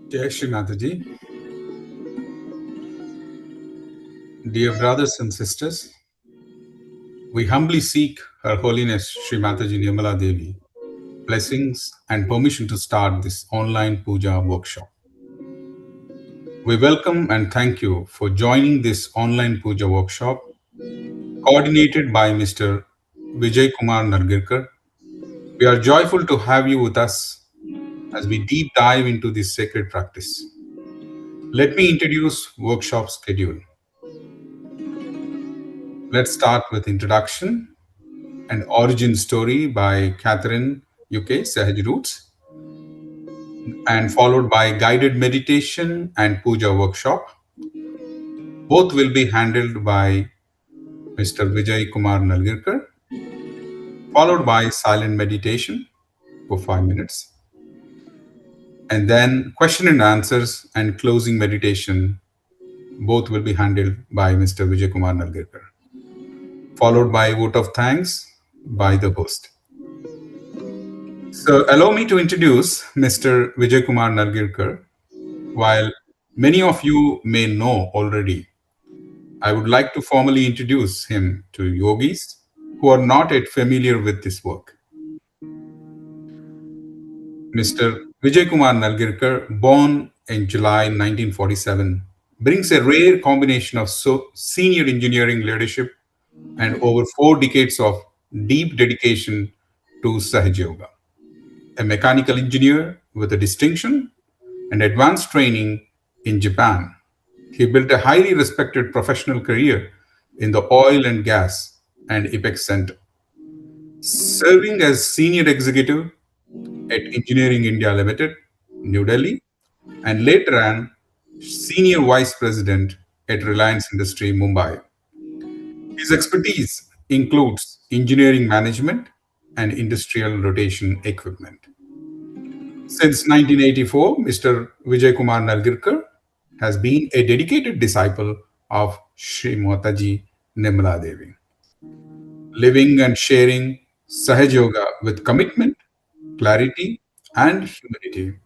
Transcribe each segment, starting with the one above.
Jai Shri Mataji. Dear brothers and sisters, we humbly seek Her Holiness Shri Mataji Nirmala Devi blessings and permission to start this online puja workshop. We welcome and thank you for joining this online puja workshop coordinated by Mr. Vijay Kumar Nargirkar. We are joyful to have you with us as we deep dive into this sacred practice. Let me introduce workshop schedule. Let's start with introduction and origin story by Catherine UK Sahaj Roots, and followed by guided meditation and puja workshop. Both will be handled by Mr. Vijay Kumar Nalgirkar, followed by silent meditation for 5 minutes, and then question and answers and closing meditation. Both will be handled by Mr. Vijay Kumar Nalgirkar, followed by vote of thanks by the host. So allow me to introduce Mr. Vijay Kumar Nalgirkar. While many of you may know already, I would like to formally introduce him to yogis who are not yet familiar with this work. Mr. Vijay Kumar Nalgirkar, born in July 1947, brings a rare combination of senior engineering leadership and over 4 decades of deep dedication to Sahaj Yoga. A mechanical engineer with a distinction and advanced training in Japan, he built a highly respected professional career in the oil and gas and Apex Center, serving as senior executive at Engineering India Limited, New Delhi, and later ran senior vice president at Reliance Industry, Mumbai. His expertise includes engineering management and industrial rotation equipment. Since 1984, Mr. Vijay Kumar Nalgirkar has been a dedicated disciple of Sri Mataji Nirmala Devi, living and sharing Sahaj Yoga with commitment, clarity, and humility.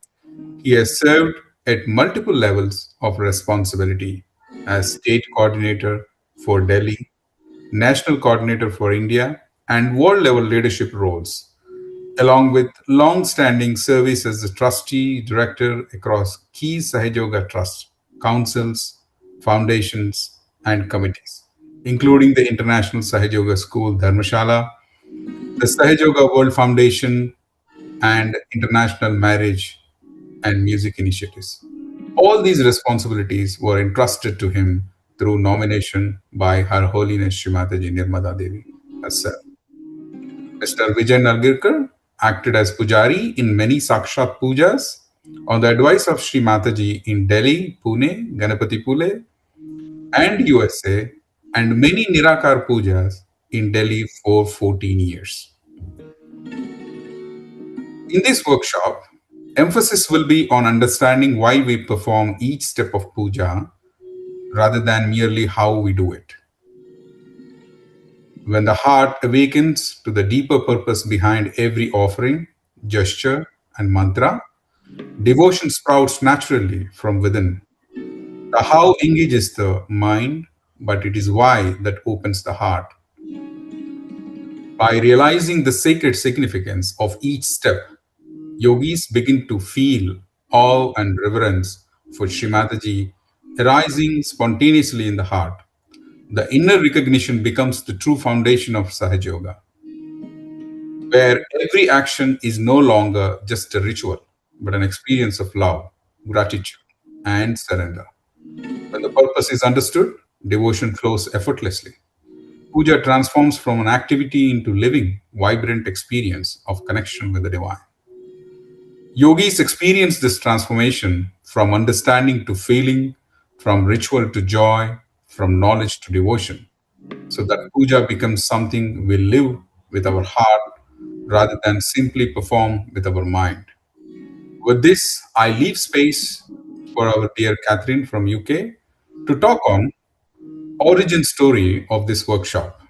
He has served at multiple levels of responsibility as state coordinator for Delhi, national coordinator for India, and world level leadership roles, along with long standing service as a trustee director across key Sahaj Yoga trusts, councils, foundations, and committees, including the International Sahaj Yoga School, Dharmashala, the Sahaj Yoga World Foundation, and International Marriage and Music Initiatives. All these responsibilities were entrusted to him through nomination by Her Holiness Shrimataji Nirmala Devi herself. Mr. Vijay Nalgirkar acted as pujari in many Sakshat pujas on the advice of Sri Mataji in Delhi, Pune, Ganapati Pule, and USA, and many Nirakar pujas in Delhi for 14 years. In this workshop, emphasis will be on understanding why we perform each step of puja rather than merely how we do it. When the heart awakens to the deeper purpose behind every offering, gesture, and mantra, devotion sprouts naturally from within. The how engages the mind, but it is why that opens the heart. By realizing the sacred significance of each step, yogis begin to feel awe and reverence for Shrimataji arising spontaneously in the heart. The inner recognition becomes the true foundation of Sahaj Yoga, where every action is no longer just a ritual, but an experience of love, gratitude, and surrender. When the purpose is understood, devotion flows effortlessly. Puja transforms from an activity into living, vibrant experience of connection with the divine. Yogis experience this transformation from understanding to feeling, from ritual to joy, from knowledge to devotion, so that puja becomes something we live with our heart rather than simply perform with our mind. With this, I leave space for our dear Catherine from UK to talk on origin story of this workshop.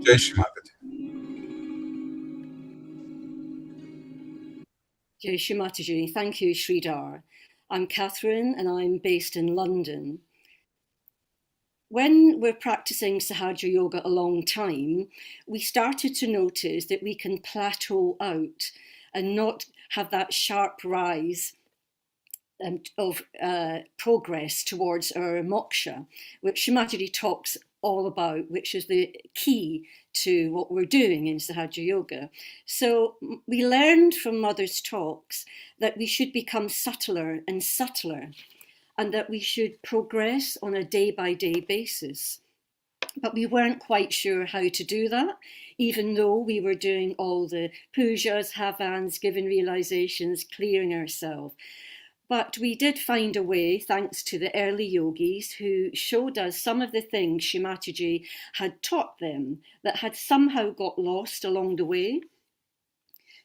Jai Shri Mataji. Jai Shri Mataji. Thank you, Sridhar. I'm Catherine and I'm based in London. When we're practicing Sahaja Yoga a long time, we started to notice that we can plateau out and not have that sharp rise of progress towards our moksha, which Shimaji talks all about, which is the key to what we're doing in Sahaja Yoga. So we learned from Mother's talks that we should become subtler and subtler, and that we should progress on a day-by-day basis. But we weren't quite sure how to do that, even though we were doing all the pujas, havans, given realizations, clearing ourselves. But we did find a way, thanks to the early yogis who showed us some of the things Shimataji had taught them that had somehow got lost along the way.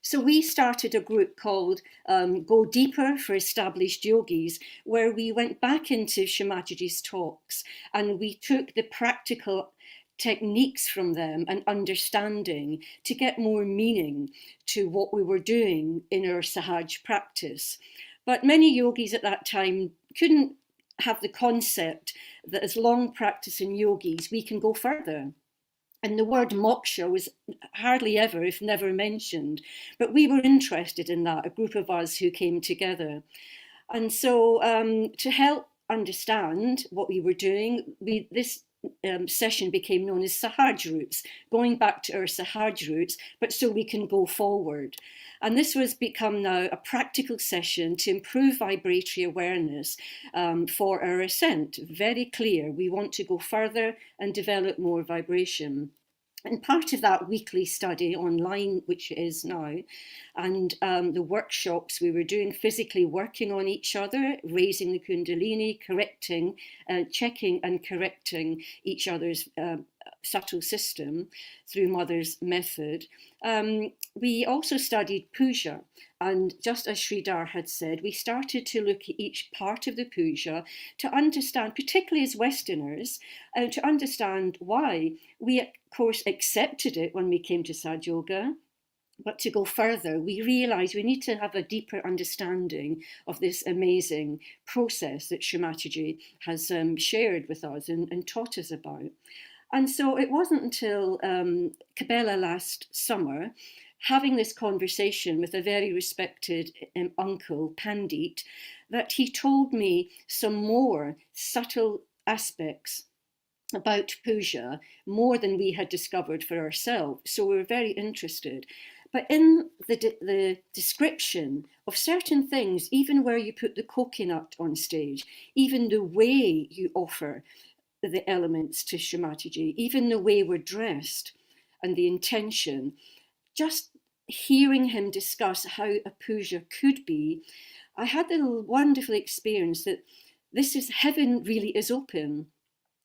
So we started a group called Go Deeper for Established Yogis, where we went back into Shimataji's talks and we took the practical techniques from them and understanding to get more meaning to what we were doing in our Sahaj practice. But many yogis at that time couldn't have the concept that as long practicing yogis, we can go further. And the word moksha was hardly ever, if never mentioned. But we were interested in that, a group of us who came together. And so to help understand what we were doing, this session became known as Sahaj Roots, going back to our Sahaj roots, but so we can go forward. And this has become now a practical session to improve vibratory awareness for our ascent. Very clear, we want to go further and develop more vibration. And part of that weekly study online, which it is now, and the workshops we were doing, physically working on each other, raising the Kundalini, correcting, checking and correcting each other's subtle system through Mother's method. We also studied puja, and just as Sridhar had said, we started to look at each part of the puja to understand, particularly as Westerners, to understand why. We, of course, accepted it when we came to Sahaja Yoga, but to go further, we realised we need to have a deeper understanding of this amazing process that Shimataji has shared with us and taught us about. And so it wasn't until Kabbalah last summer, having this conversation with a very respected uncle, Pandit, that he told me some more subtle aspects about puja, more than we had discovered for ourselves. So we were very interested. But in the description of certain things, even where you put the coconut on stage, even the way you offer the elements to Shimataji, even the way we're dressed and the intention, just hearing him discuss how a puja could be, I had the wonderful experience that this is heaven really is open.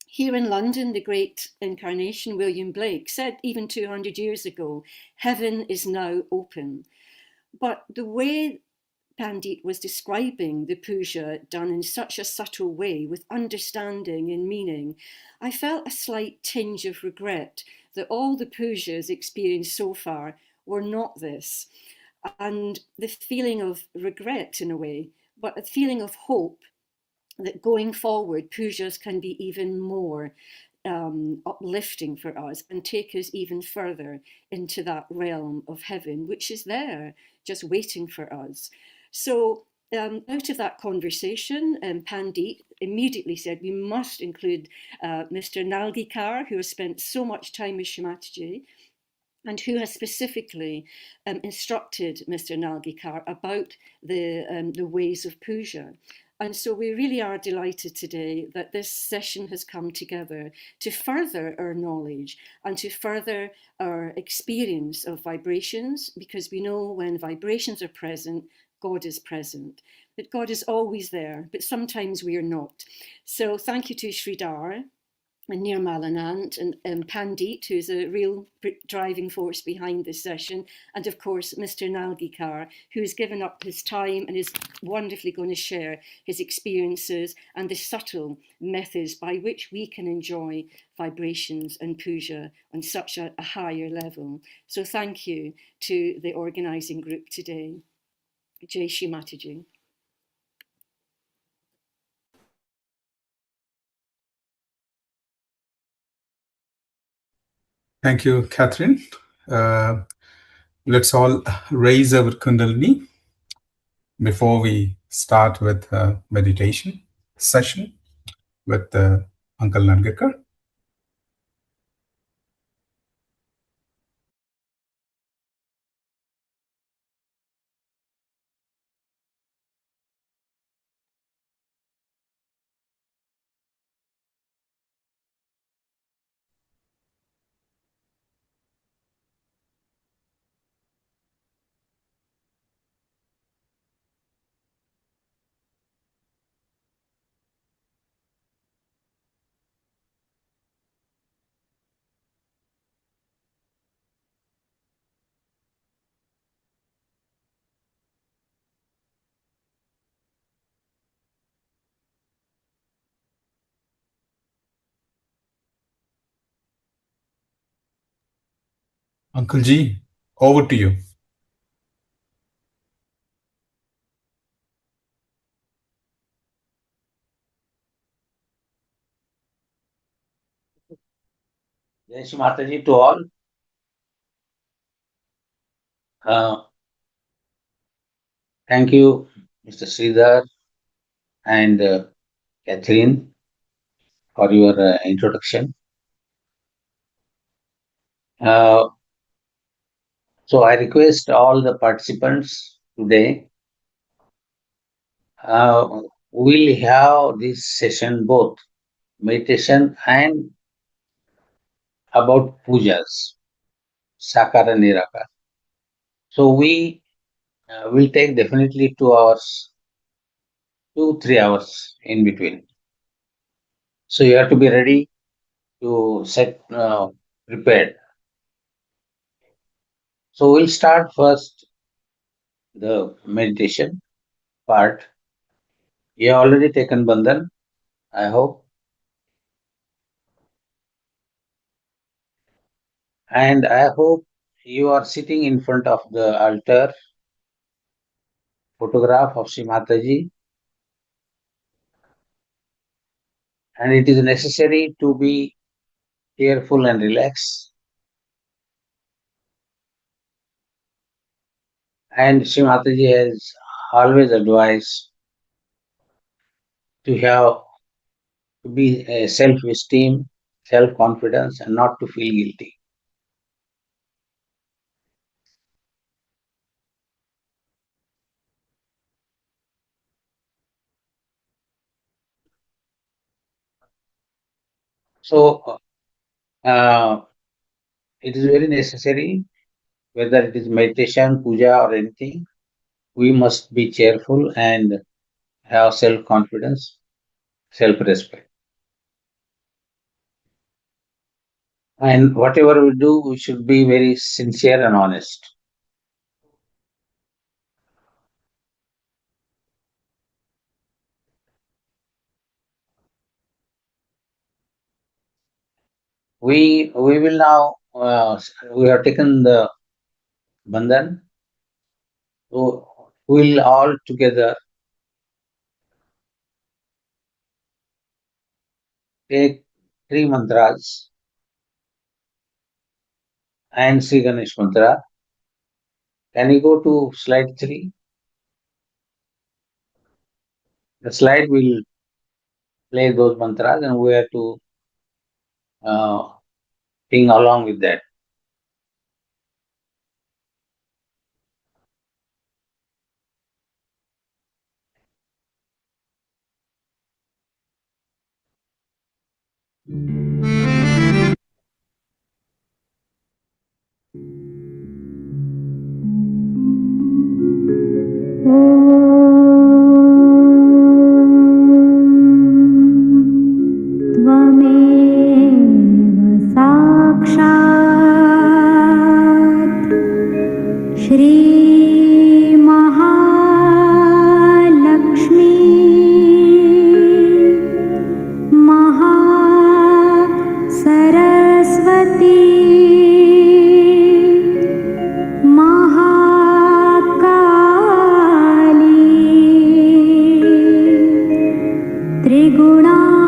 Here in London, the great incarnation William Blake said even 200 years ago, heaven is now open. But the way Pandit was describing the puja done in such a subtle way with understanding and meaning, I felt a slight tinge of regret that all the pujas experienced so far were not this. And the feeling of regret in a way, but a feeling of hope that going forward, pujas can be even more uplifting for us and take us even further into that realm of heaven, which is there, just waiting for us. So out of that conversation, Pandit immediately said we must include Mr. Nalgikar, who has spent so much time with Shimataji, and who has specifically instructed Mr. Nalgikar about the ways of puja. And so we really are delighted today that this session has come together to further our knowledge and to further our experience of vibrations, because we know when vibrations are present, God is present. That God is always there, but sometimes we are not. So thank you to Sridhar and Nirmal Anand and Pandit, who's a real driving force behind this session, and of course Mr. Nalgikar, who's given up his time and is wonderfully going to share his experiences and the subtle methods by which we can enjoy vibrations and puja on such a higher level. So thank you to the organising group today. Jai Shri Mataji. Thank you, Catherine. Let's all raise our Kundalini before we start with meditation session with Uncle Nargekar. Uncle Ji, over to you. Jai Shri Mataji to all. Thank you, Mr. Sridhar and Catherine, for your introduction. So I request all the participants today, we'll have this session both meditation and about pujas, Sakara Nirakara. So we will take definitely 2 hours, 2-3 hours in between. So you have to be ready to set prepared. So we'll start first the meditation part. You have already taken Bandhan, I hope. And I hope you are sitting in front of the altar, photograph of Sri Mataji. And it is necessary to be careful and relaxed. And Sri Mataji has always advised to be self-esteem, self-confidence, and not to feel guilty. So it is very necessary, whether it is meditation, puja, or anything, we must be cheerful and have self-confidence, self-respect. And whatever we do, we should be very sincere and honest. We will now, we have taken the bandhan, so we will all together take 3 mantras and Sri Ganesh mantra. Can you go to slide 3? The slide will play those mantras and we have to sing along with that. त्वमेव साक्षात् श्रीमहालक्ष्मी महासरस्वती महाकाली त्रिगुणात्मिका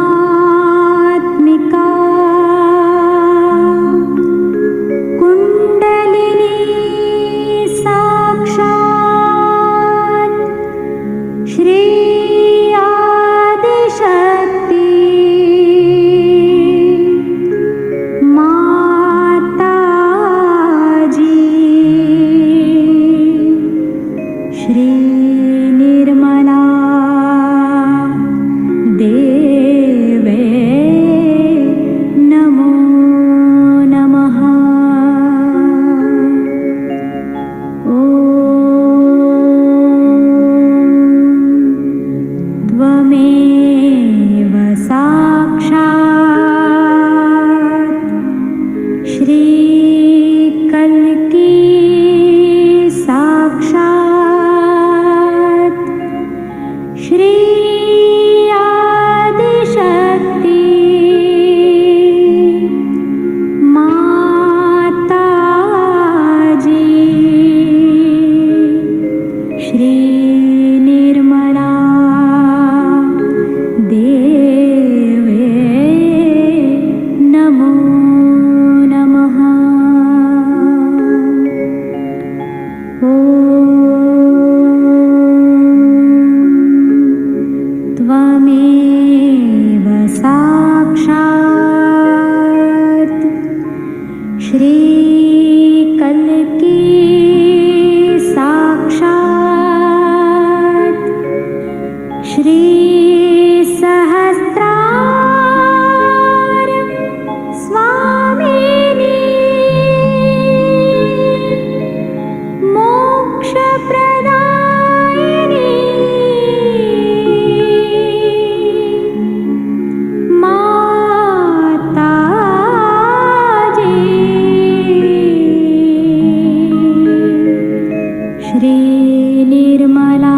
श्रीनिर्मला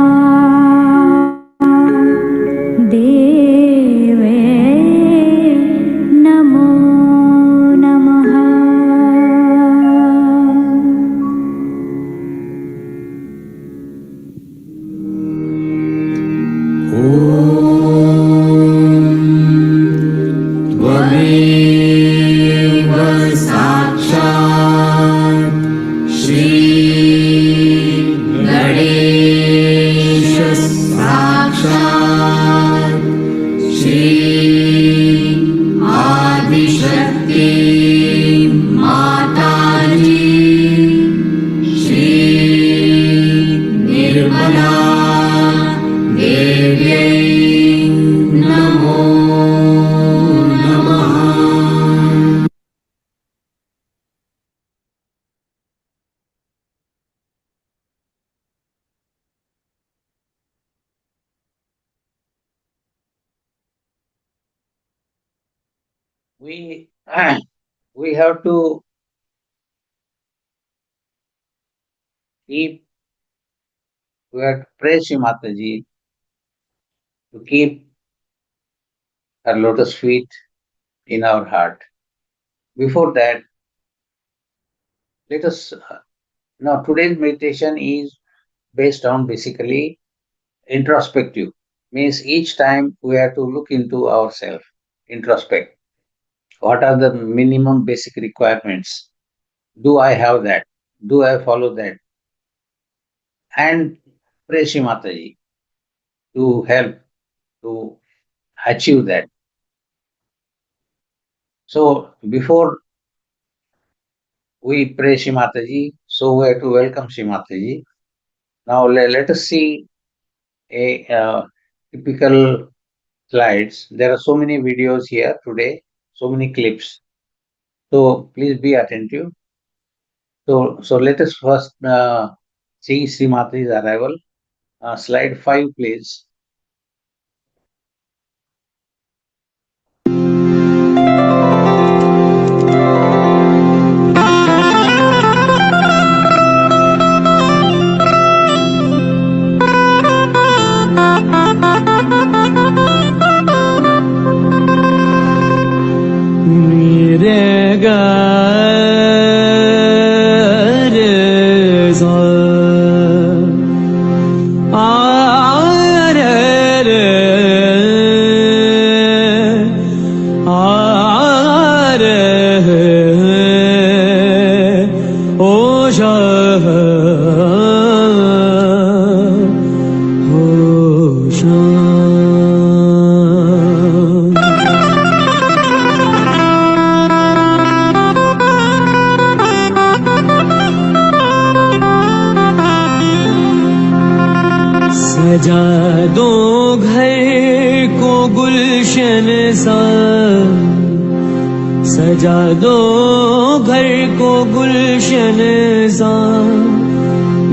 देवे नमो नमः। We have to pray Shri Mataji to keep her lotus feet in our heart. Before that, let us, now today's meditation is based on basically introspective. Means each time we have to look into ourselves, introspect. What are the minimum basic requirements? Do I have that? Do I follow that? And pray Shri Mataji to help to achieve that. So before we pray Shri Mataji, so we have to welcome Shri Mataji. Now let us see a typical slides. There are so many videos here today, so many clips. So please be attentive. So let us first see Shri Mataji's arrival. Slide 5, please. सजा दो घर को गुलशन सा, सजा दो घर को गुलशन सा,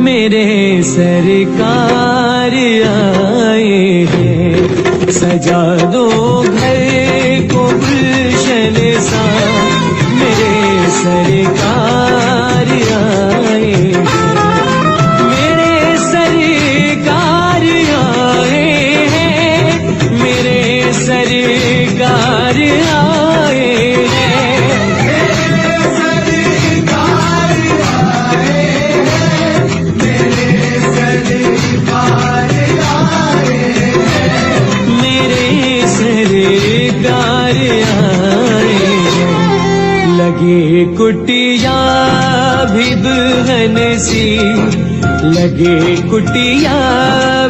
मेरे सरकार आए हैं। सजा दो घर को गुलशन सा, मेरे सरकार आए हैं। सरकार आए मेरे सरकार आए लगे कुटिया भी दुल्हन सी, लगे कुटिया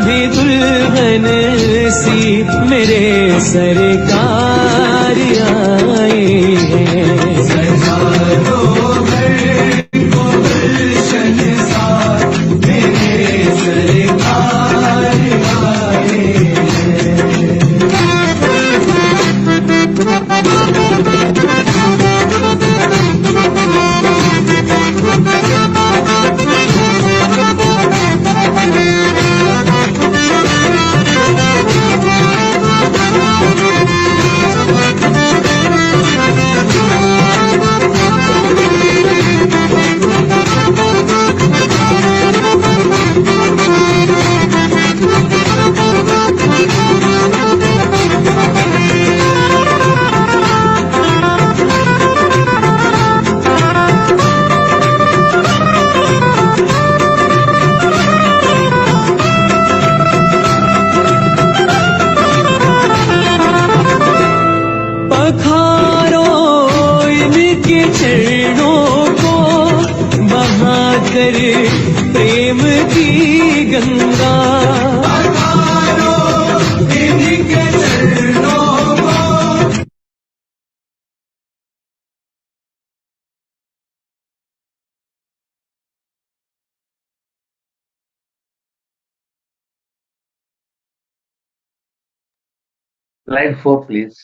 भी दुल्हन सी, मेरे सरकार आए हैं। सजा दो घर को गुलशन सा, मेरे सरकार आए प्रेम की गंगा पधारो इनके चरणों को। Slide 4, please.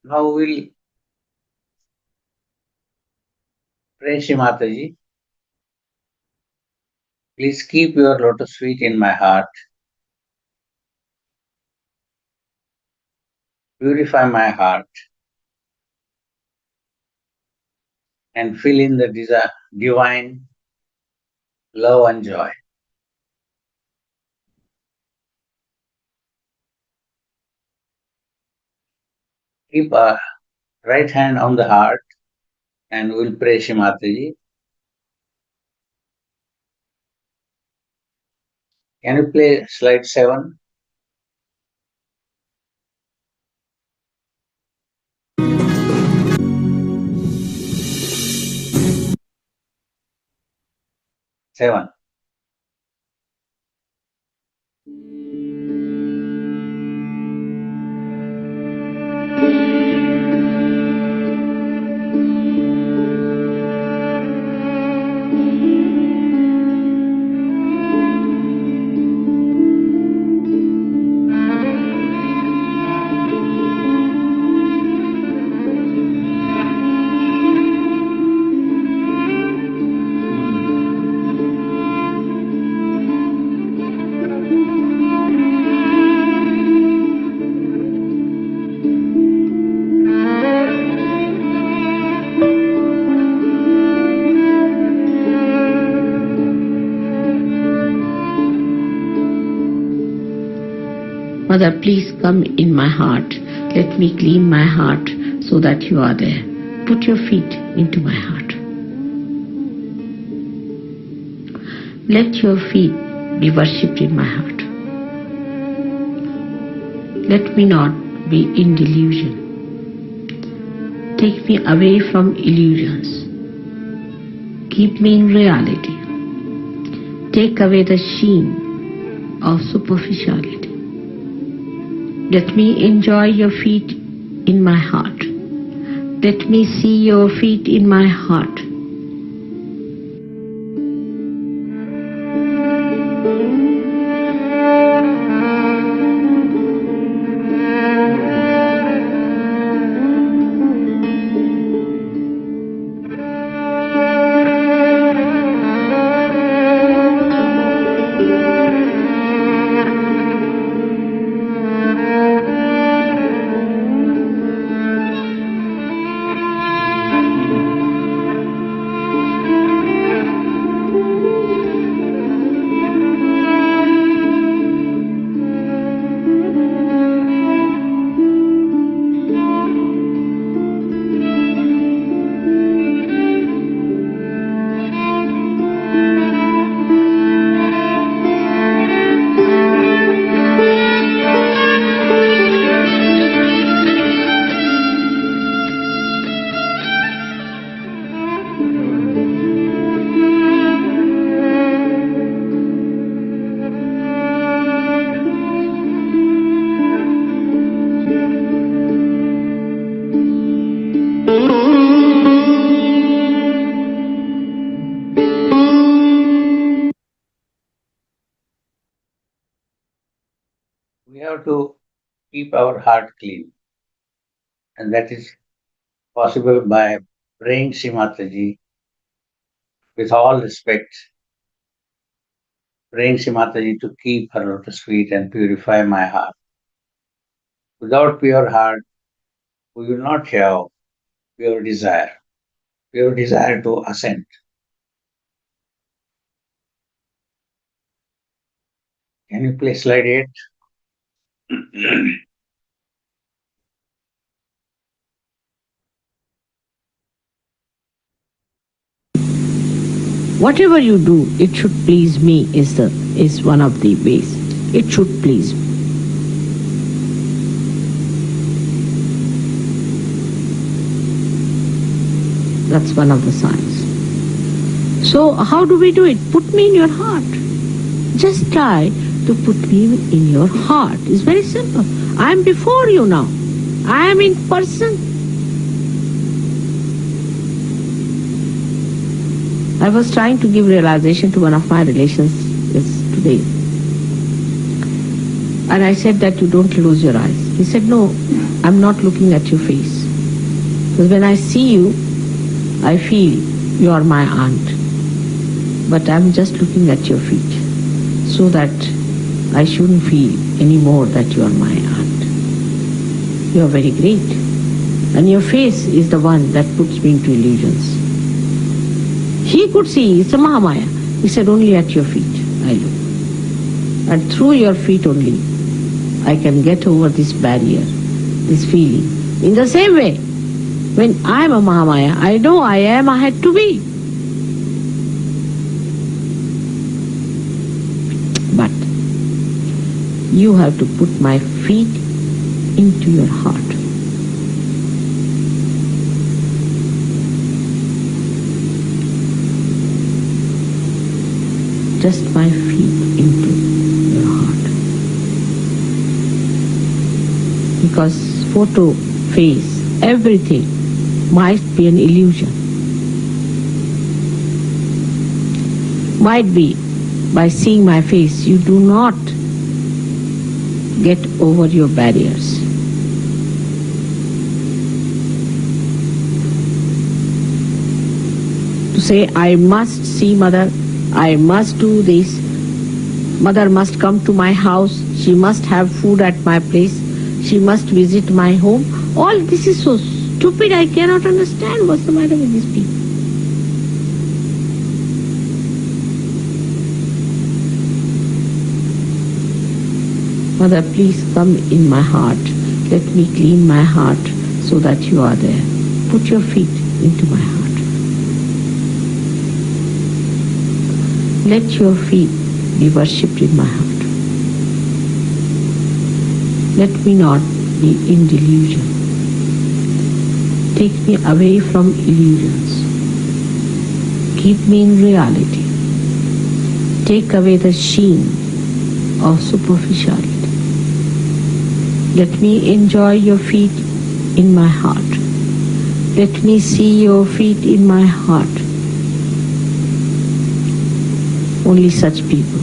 Now we'll pray Shri Mataji. Please keep your lotus feet in my heart. Purify my heart and fill in the divine love and joy. Keep our right hand on the heart and we'll pray Shri Mataji. Can you play slide 7? Seven. Mother, please come in my heart. Let me clean my heart so that you are there. Put your feet into my heart. Let your feet be worshipped in my heart. Let me not be in delusion. Take me away from illusions. Keep me in reality. Take away the sheen of superficiality. Let me enjoy your feet in my heart. Let me see your feet in my heart. keep our heart clean. And that is possible by praying Sri Mataji with all respect, praying Sri Mataji to keep her lotus feet and purify my heart. Without pure heart, we will not have pure desire to ascend. Can you play slide 8? Whatever you do, it should please me is one of the ways. It should please me. That's one of the signs. So how do we do it? Put me in your heart. Just try to put me in your heart. It's very simple. I am before you now. I am in person. I was trying to give realization to one of my relations today. And I said that you don't close your eyes. He said, no, I'm not looking at your face. Because when I see you, I feel you are my aunt. But I'm just looking at your feet so that I shouldn't feel anymore that you are my aunt. You are very great. And your face is the one that puts me into illusions. He could see, it's a Mahamaya. He said, only at your feet I look. And through your feet only, I can get over this barrier, this feeling. In the same way, when I am a Mahamaya, I know I am, I had to be. But you have to put my feet into your heart. Just my feet into your heart. Because photo, face, everything might be an illusion. Might be by seeing my face, you do not get over your barriers. To say, I must see Mother, I must do this, Mother must come to my house, she must have food at my place, she must visit my home. All this is so stupid, I cannot understand what's the matter with these people. Mother, please come in my heart. Let me clean my heart so that you are there. Put your feet into my heart. Let your feet be worshipped in my heart. Let me not be in delusion. Take me away from illusions. Keep me in reality. Take away the sheen of superficiality. Let me enjoy your feet in my heart. Let me see your feet in my heart. Only such people.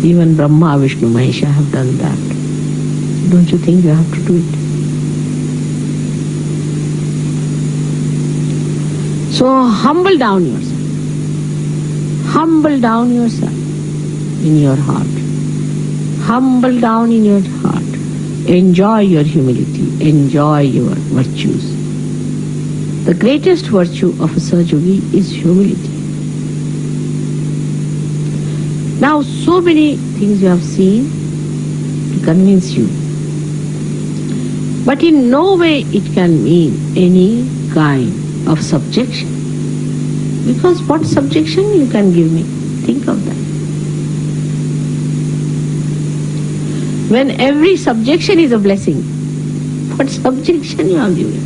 Even Brahma, Vishnu, Mahesha have done that. Don't you think you have to do it? So humble down yourself. Humble down yourself in your heart. Humble down in your heart. Enjoy your humility. Enjoy your virtues. The greatest virtue of a Sahaja is humility. Now, so many things you have seen to convince you. But in no way it can mean any kind of subjection. Because what subjection you can give me? Think of that. When every subjection is a blessing, what subjection you have given?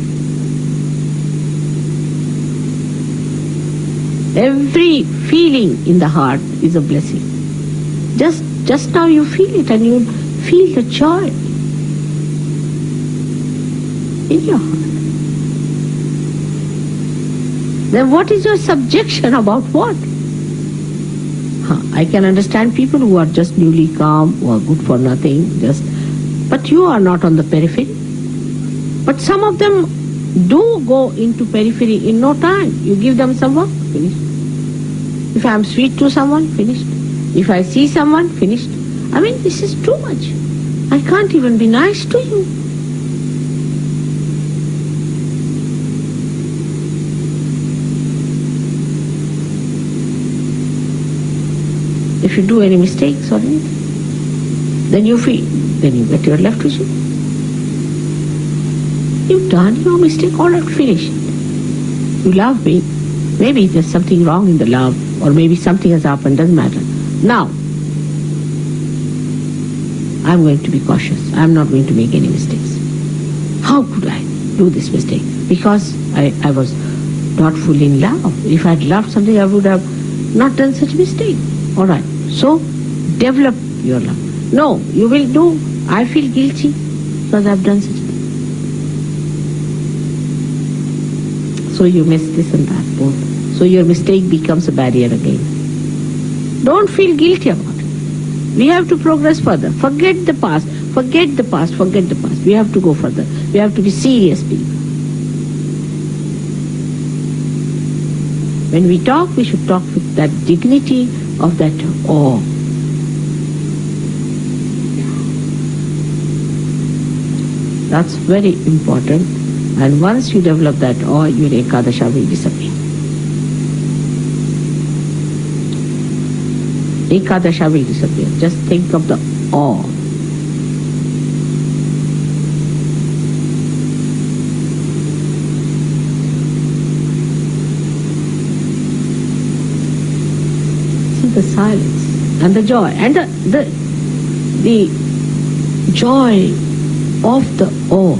Every feeling in the heart is a blessing. Just now you feel it and you feel the joy in your heart. Then what is your subjection about what? I can understand people who are just newly calm, who are good for nothing, but you are not on the periphery. But some of them do go into periphery in no time. You give them some work, finished. If I am sweet to someone, finished. If I see someone, finished. I mean, this is too much. I can't even be nice to you. If you do any mistakes or anything, then you feel, then you get your left issue. You've done your mistake, all right, finish it. You love me. Maybe there's something wrong in the love, or maybe something has happened, doesn't matter. Now, I'm going to be cautious. I'm not going to make any mistakes. How could I do this mistake? Because I was not fully in love. If I'd loved something, I would have not done such a mistake. All right. So, develop your love. No, you will do. I feel guilty because I've done such a thing. So you miss this and that both. So your mistake becomes a barrier again. Don't feel guilty about it. We have to progress further. Forget the past. Forget the past. Forget the past. We have to go further. We have to be serious people. When we talk, we should talk with that dignity of that awe. That's very important. And once you develop that awe, your Ekadasha will disappear. Ekadasha will disappear. Just think of the awe. See the silence and the joy and the joy of the awe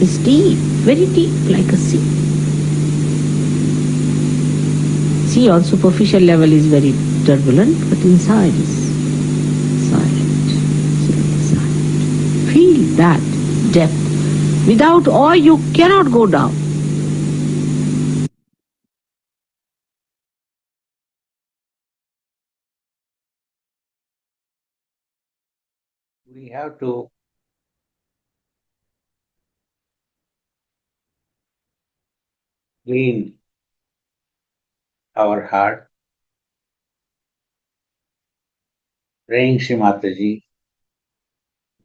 is deep, very deep, like a sea. Sea on superficial level is very turbulent, but inside is silent, silent. Feel that depth. Without awe, you cannot go down. We have to clean our heart, praying Shri Mataji,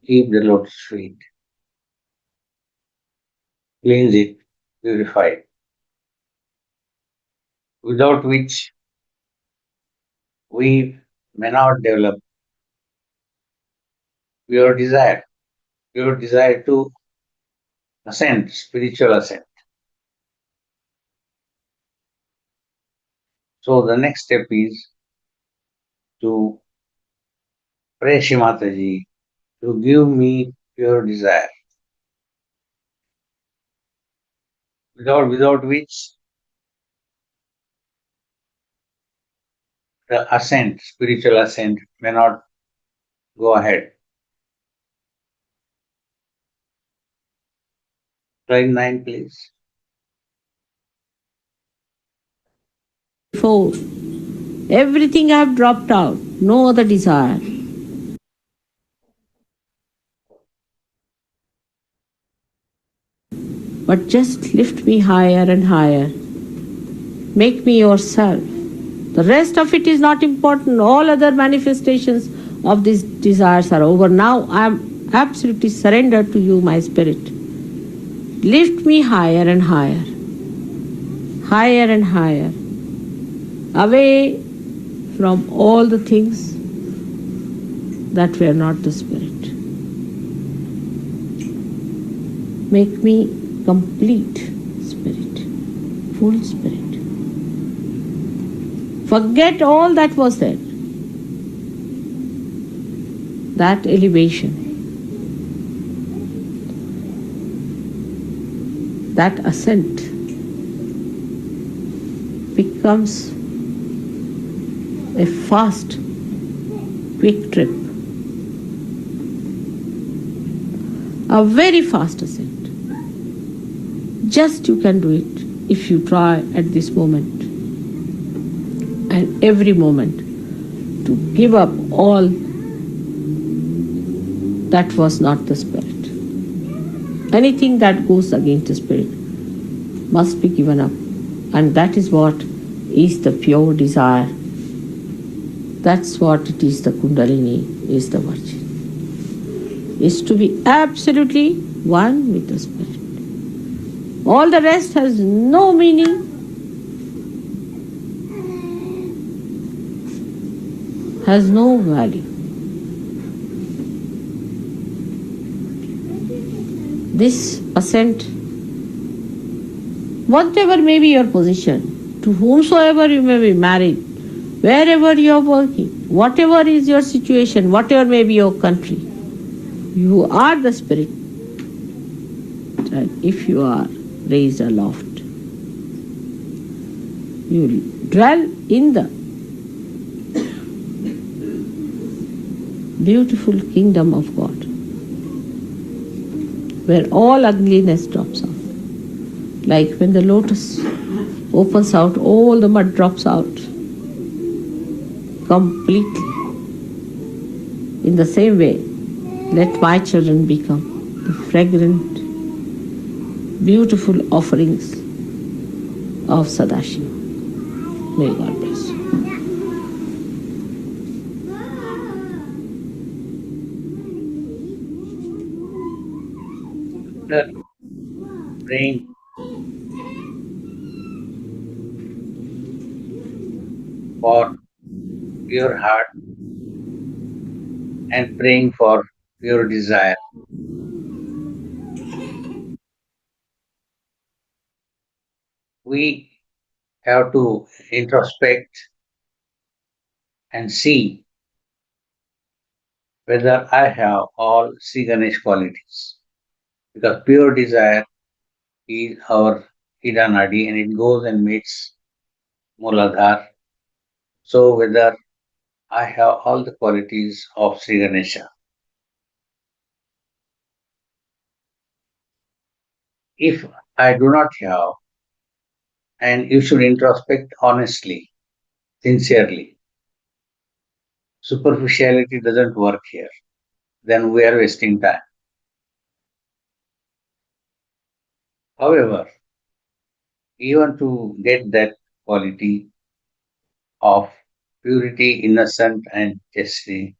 keep the lotus feet, cleanse it, purify it, without which we may not develop pure desire to ascend, spiritual ascent. So the next step is to pray Shri Mataji to give me pure desire, without which the ascent, spiritual ascent, may not go ahead. Slide 9, please. Before, everything I have dropped out, no other desire. But just lift me higher and higher. Make me yourself. The rest of it is not important. All other manifestations of these desires are over. Now I am absolutely surrendered to you, my spirit. Lift me higher and higher. Higher and higher. Away from all the things that were not the spirit. Make me complete spirit, full spirit. Forget all that was said. That elevation, that ascent becomes a fast, quick trip. A very fast ascent. Just you can do it if you try at this moment and every moment. to give up all that was not the spirit. Anything that goes against the spirit must be given up. And that is what is the pure desire. That's what it is, the Kundalini, is the virgin. Is to be absolutely one with the spirit. All the rest has no meaning. Has no value. This ascent, whatever may be your position, to whomsoever you may be married, wherever you are working, whatever is your situation, whatever may be your country, you are the spirit. And if you are raised aloft, you dwell in the beautiful kingdom of God, where all ugliness drops out. Like when the lotus opens out, all the mud drops out completely. In the same way, let my children become the fragrant, beautiful offerings of Sadashiva. May God bless you. After praying for pure heart and praying for pure desire, we have to introspect and see whether I have all Sri Ganesh qualities. Because pure desire is our Hidanadi and it goes and meets Muladhara. So whether I have all the qualities of Sri Ganesha. If I do not have, and you should introspect honestly, sincerely. Superficiality doesn't work here. Then we are wasting time. However, even to get that quality of purity, innocent and chastity,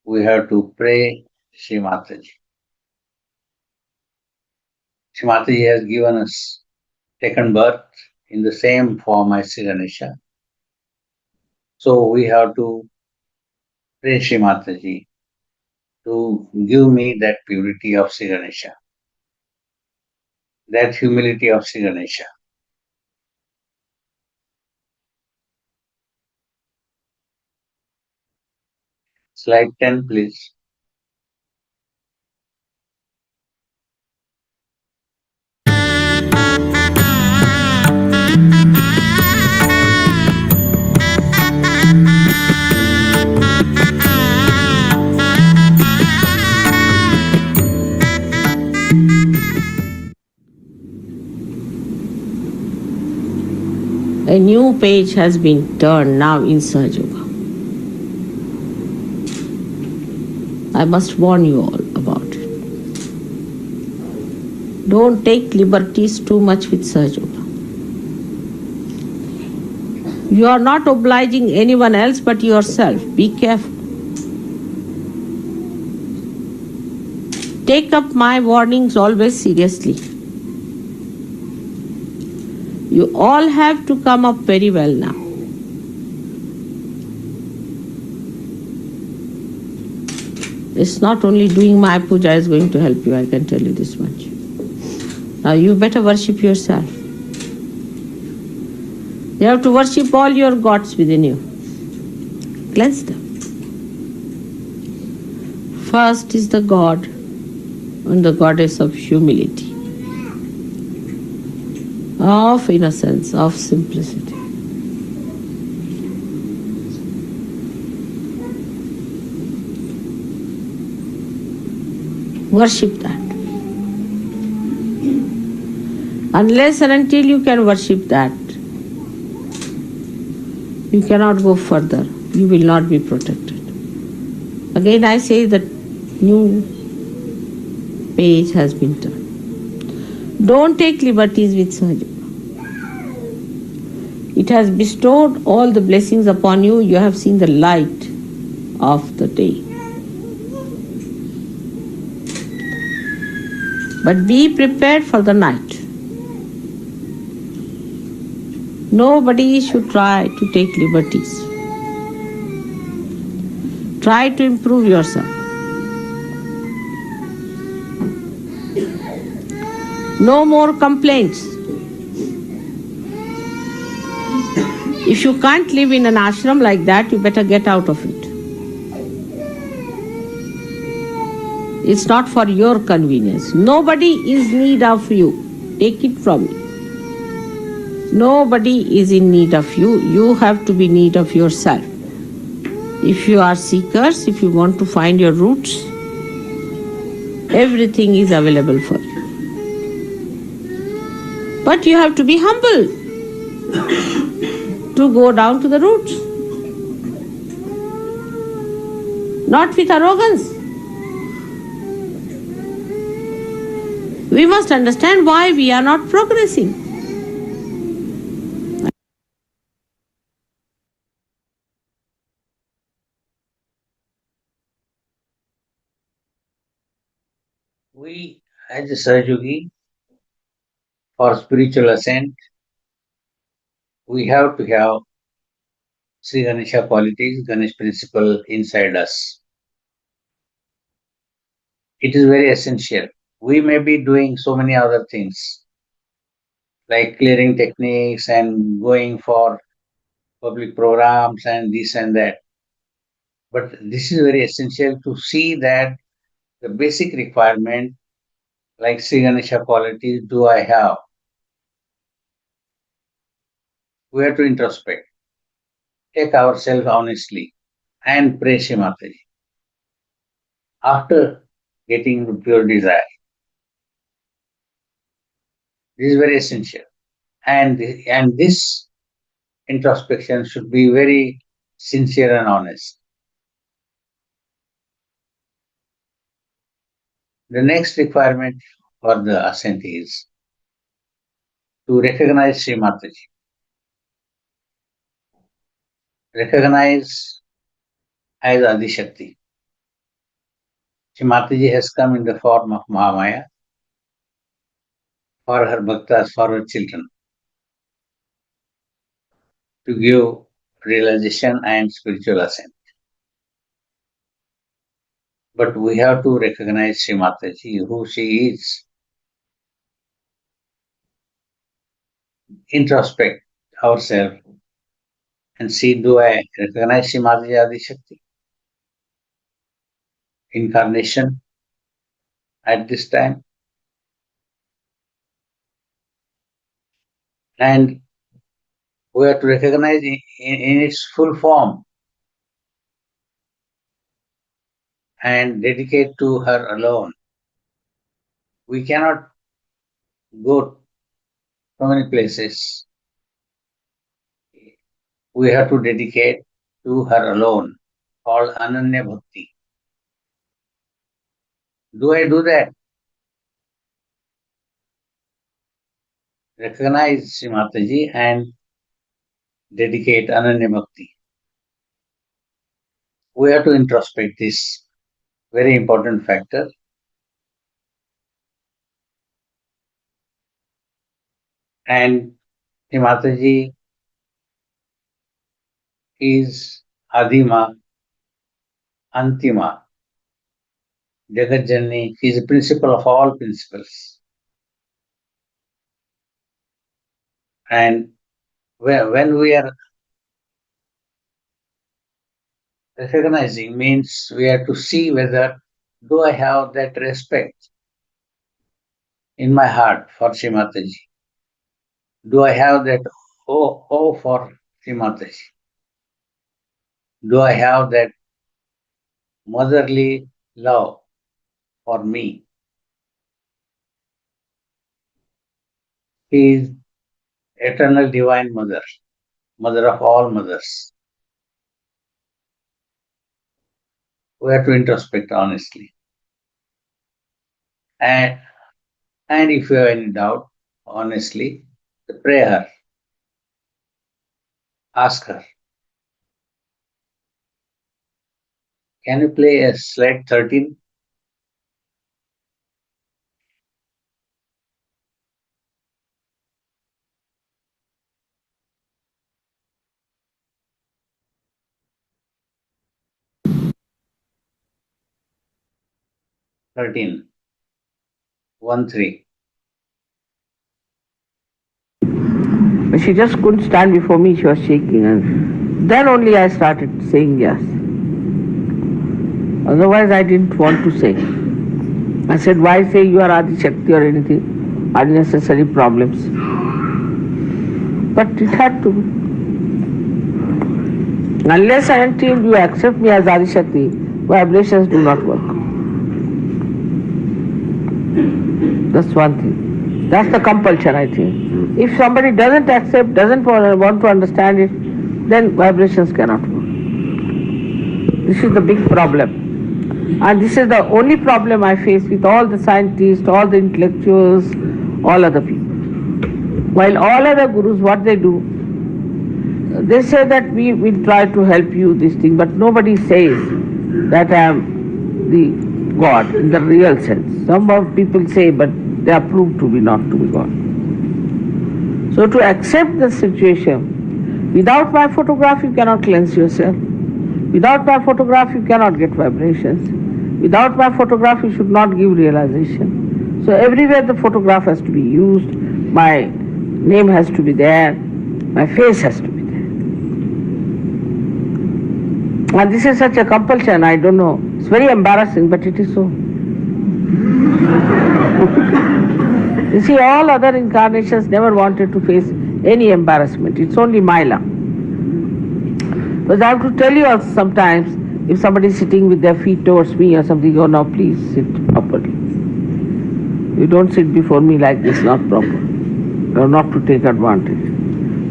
we have to pray Shri Mataji. Shri Mataji has given us, taken birth in the same form as Sri Ganesha. So we have to pray Shri Mataji to give me that purity of Sri Ganesha, that humility of Sri Ganesha. Slide 10, please. A new page has been turned now in Sahaja Yoga. I must warn you all about it. Don't take liberties too much with Sahaja Yoga. You are not obliging anyone else but yourself. Be careful. Take up my warnings always seriously. You all have to come up very well now. It's not only doing my puja is going to help you, I can tell you this much. Now you better worship yourself. You have to worship all your gods within you. Cleanse them. First is the God and the goddess of humility, of innocence, of simplicity. Worship that. Unless and until you can worship that, you cannot go further. you will not be protected. Again, I say that new page has been turned. Don't take liberties with Sahaja. It has bestowed all the blessings upon you. You have seen the light of the day. But be prepared for the night. Nobody should try to take liberties. Try to improve yourself. No more complaints. If you can't live in an ashram like that, you better get out of it. It's not for your convenience. Nobody is in need of you. Take it from me. Nobody is in need of you. You have to be in need of yourself. If you are seekers, if you want to find your roots, everything is available for you. But you have to be humble to go down to the roots. Not with arrogance. We must understand why we are not progressing. We, as a Sahajogi, for spiritual ascent, we have to have Sri Ganesha qualities, Ganesh principle inside us. It is very essential. We may be doing so many other things, like clearing techniques and going for public programs and this and that. But this is very essential to see that the basic requirement, like Sri Ganesha qualities, do I have? We have to introspect, take ourselves honestly, and pray Shri Mataji. After getting pure desire, this is very essential. And this introspection should be very sincere and honest. The next requirement for the ascent is to recognize Sri Mataji. Recognize as Adi Shakti. Sri Mataji has come in the form of Mahamaya for her bhaktas, for her children, to give realization and spiritual ascent. But we have to recognize Sri Mataji, who she is. Introspect ourselves and see, do I recognize Sri Mataji Adi Shakti? Incarnation at this time? And we have to recognize in its full form and dedicate to her alone. We cannot go so many places. We have to dedicate to her alone, called Ananya Bhakti. Do I do that? Recognize Sri Mataji and dedicate Ananya Bhakti. We have to introspect this very important factor. And Sri Mataji is Adima, Antima, Jagat Janani. She is the principle of all principles. And when we are recognizing, means we have to see whether do I have that respect in my heart for Sri Mataji? Do I have that oh for Sri Mataji? Do I have that motherly love for me? She is eternal divine mother, mother of all mothers. We have to introspect honestly. And if you have any doubt, honestly, pray her. Ask her. Can you play a slide 13? Thirteen. 1-3. She just couldn't stand before me, she was shaking, and then only I started saying yes. Otherwise I didn't want to say. I said, why say you are Adi Shakti or anything? Unnecessary problems. But it had to be. Unless and until you accept me as Adi Shakti, vibrations do not work. That's one thing. That's the compulsion, I think. If somebody doesn't accept, doesn't want to understand it, then vibrations cannot work. This is the big problem. And this is the only problem I face with all the scientists, all the intellectuals, all other people. While all other gurus, what they do, they say that we will try to help you this thing, but nobody says that I am the God in the real sense. Some of people say, but they are proved to be not to be God. So to accept the situation, without my photograph you cannot cleanse yourself. Without my photograph you cannot get vibrations. Without my photograph you should not give realization. So everywhere the photograph has to be used, my name has to be there, my face has to be there. And this is such a compulsion, I don't know. It's very embarrassing, but it is so. You see, all other incarnations never wanted to face any embarrassment. It's only Mila. Because I have to tell you also sometimes, if somebody is sitting with their feet towards me or something, oh no, please sit properly. You don't sit before me like this, not proper. Or not to take advantage.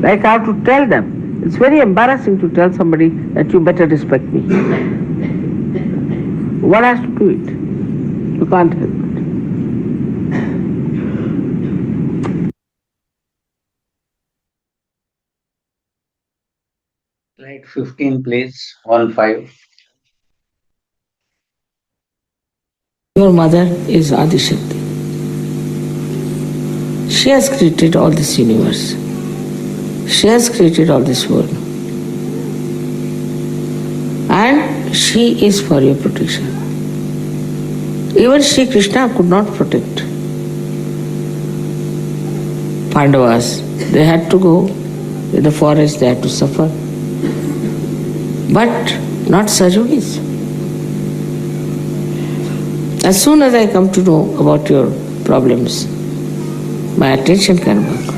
Like I have to tell them. It's very embarrassing to tell somebody that you better respect me. One has to do it. You can't help it. Slide 15, please. 1-5. Your mother is Adi Shakti. She has created all this universe. She has created all this world. And she is for your protection. Even Sri Krishna could not protect Pandavas. They had to go in the forest, they had to suffer. But not Sajonis. As soon as I come to know about your problems, my attention can work.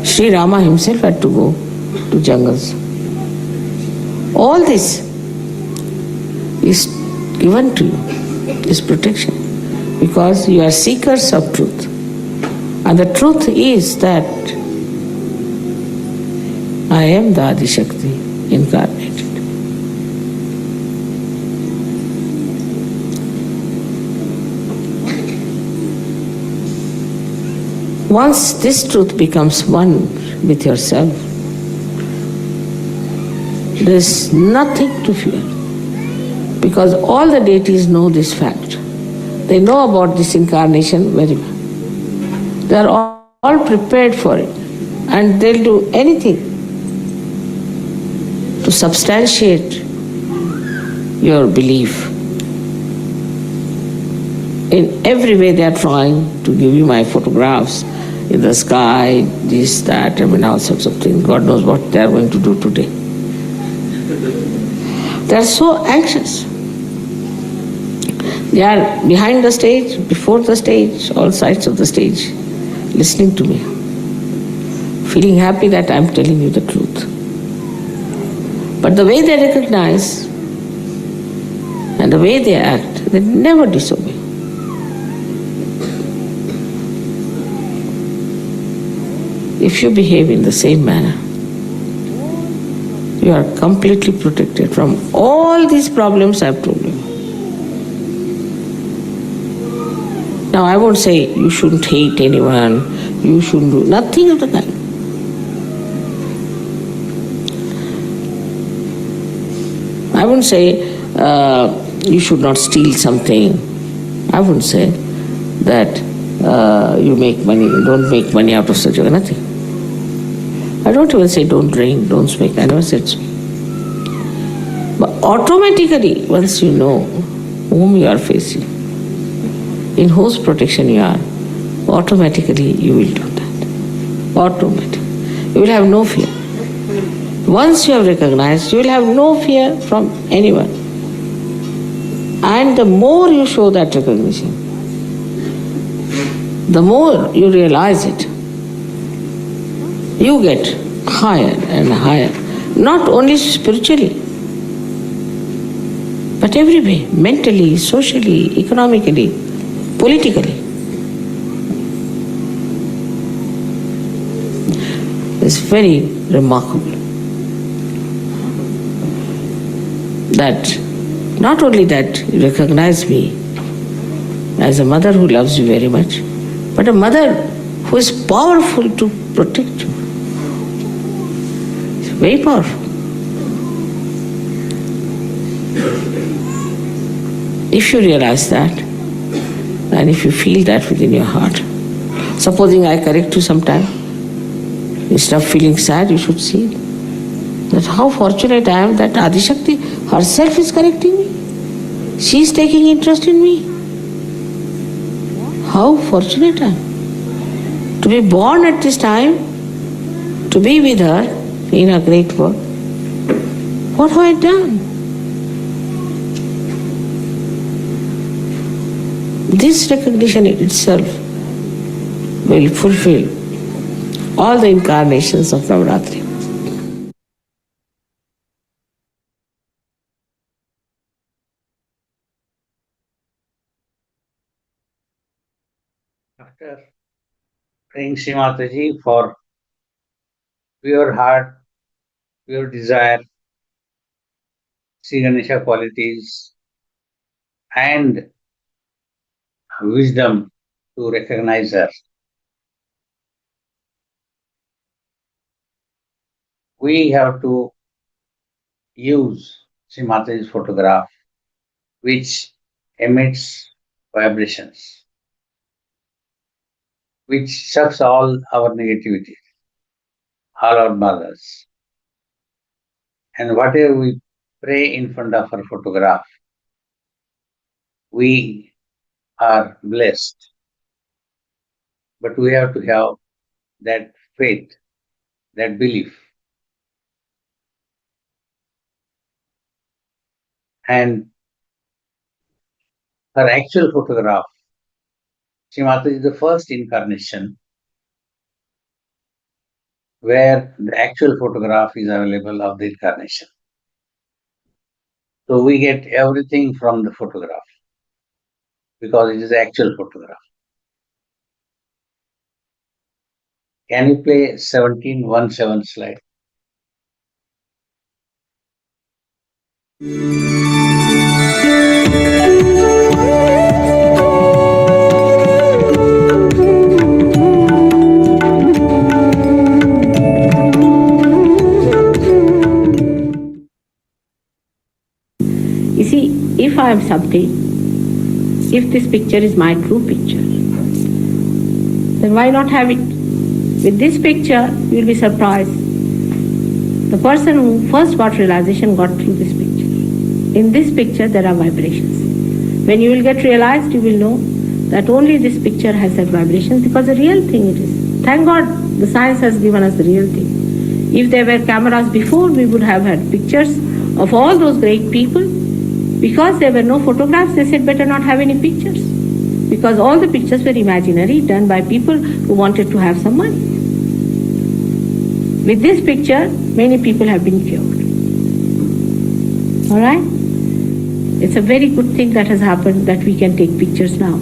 Sri Rama himself had to go to jungles. All this is given to you, this protection, because you are seekers of truth. And the truth is that I am the Adi Shakti incarnated. Once this truth becomes one with yourself, there is nothing to fear, because all the deities know this fact. They know about this incarnation very well. They are all prepared for it, and they'll do anything to substantiate your belief. In every way they are trying to give you my photographs in the sky, this, that, all sorts of things. God knows what they are going to do today. They are so anxious. They are behind the stage, before the stage, all sides of the stage, listening to me, feeling happy that I am telling you the truth. But the way they recognize and the way they act, they never disobey. If you behave in the same manner, You are completely protected from all these problems I've told you. Now, I won't say you shouldn't hate anyone, you shouldn't do nothing of the kind. I wouldn't say you should not steal something. I wouldn't say that you make money, don't make money out of such a nothing. I don't even say don't drink, don't smoke. I never said so. But automatically, once you know whom you are facing, in whose protection you are, automatically you will do that. Automatically. You will have no fear. Once you have recognized, you will have no fear from anyone. And the more you show that recognition, the more you realize it, you get higher and higher, not only spiritually, but every way, mentally, socially, economically, politically. It's very remarkable that not only that you recognize me as a mother who loves you very much, but a mother who is powerful to protect you. It's very powerful. If you realize that, and if you feel that within your heart, supposing I correct you sometime, instead of feeling sad, you should see that how fortunate I am that Adishakti herself is correcting me. She is taking interest in me. How fortunate I am to be born at this time, to be with her in her great work. What have I done? This recognition in itself will fulfill all the incarnations of Navratri. After praying Sri Mataji for pure heart, pure desire, Sri Ganesha qualities, and wisdom to recognize her, we have to use Sri Mataji's photograph, which emits vibrations, which sucks all our negativity, all our badas. And whatever we pray in front of her photograph, we are blessed. But we have to have that faith, that belief. And her actual photograph, Sri Mataji is the first incarnation where the actual photograph is available of the incarnation. So we get everything from the photograph because it is the actual photograph. Can you play 1717 slide? You see, if I am something, if this picture is my true picture, then why not have it? With this picture, you will be surprised. The person who first got realization got through this picture. In this picture, there are vibrations. When you will get realized, you will know that only this picture has that vibration because the real thing it is. Thank God, the science has given us the real thing. If there were cameras before, we would have had pictures of all those great people. Because there were no photographs, they said better not have any pictures. Because all the pictures were imaginary, done by people who wanted to have some money. With this picture, many people have been cured. Alright? It's a very good thing that has happened that we can take pictures now.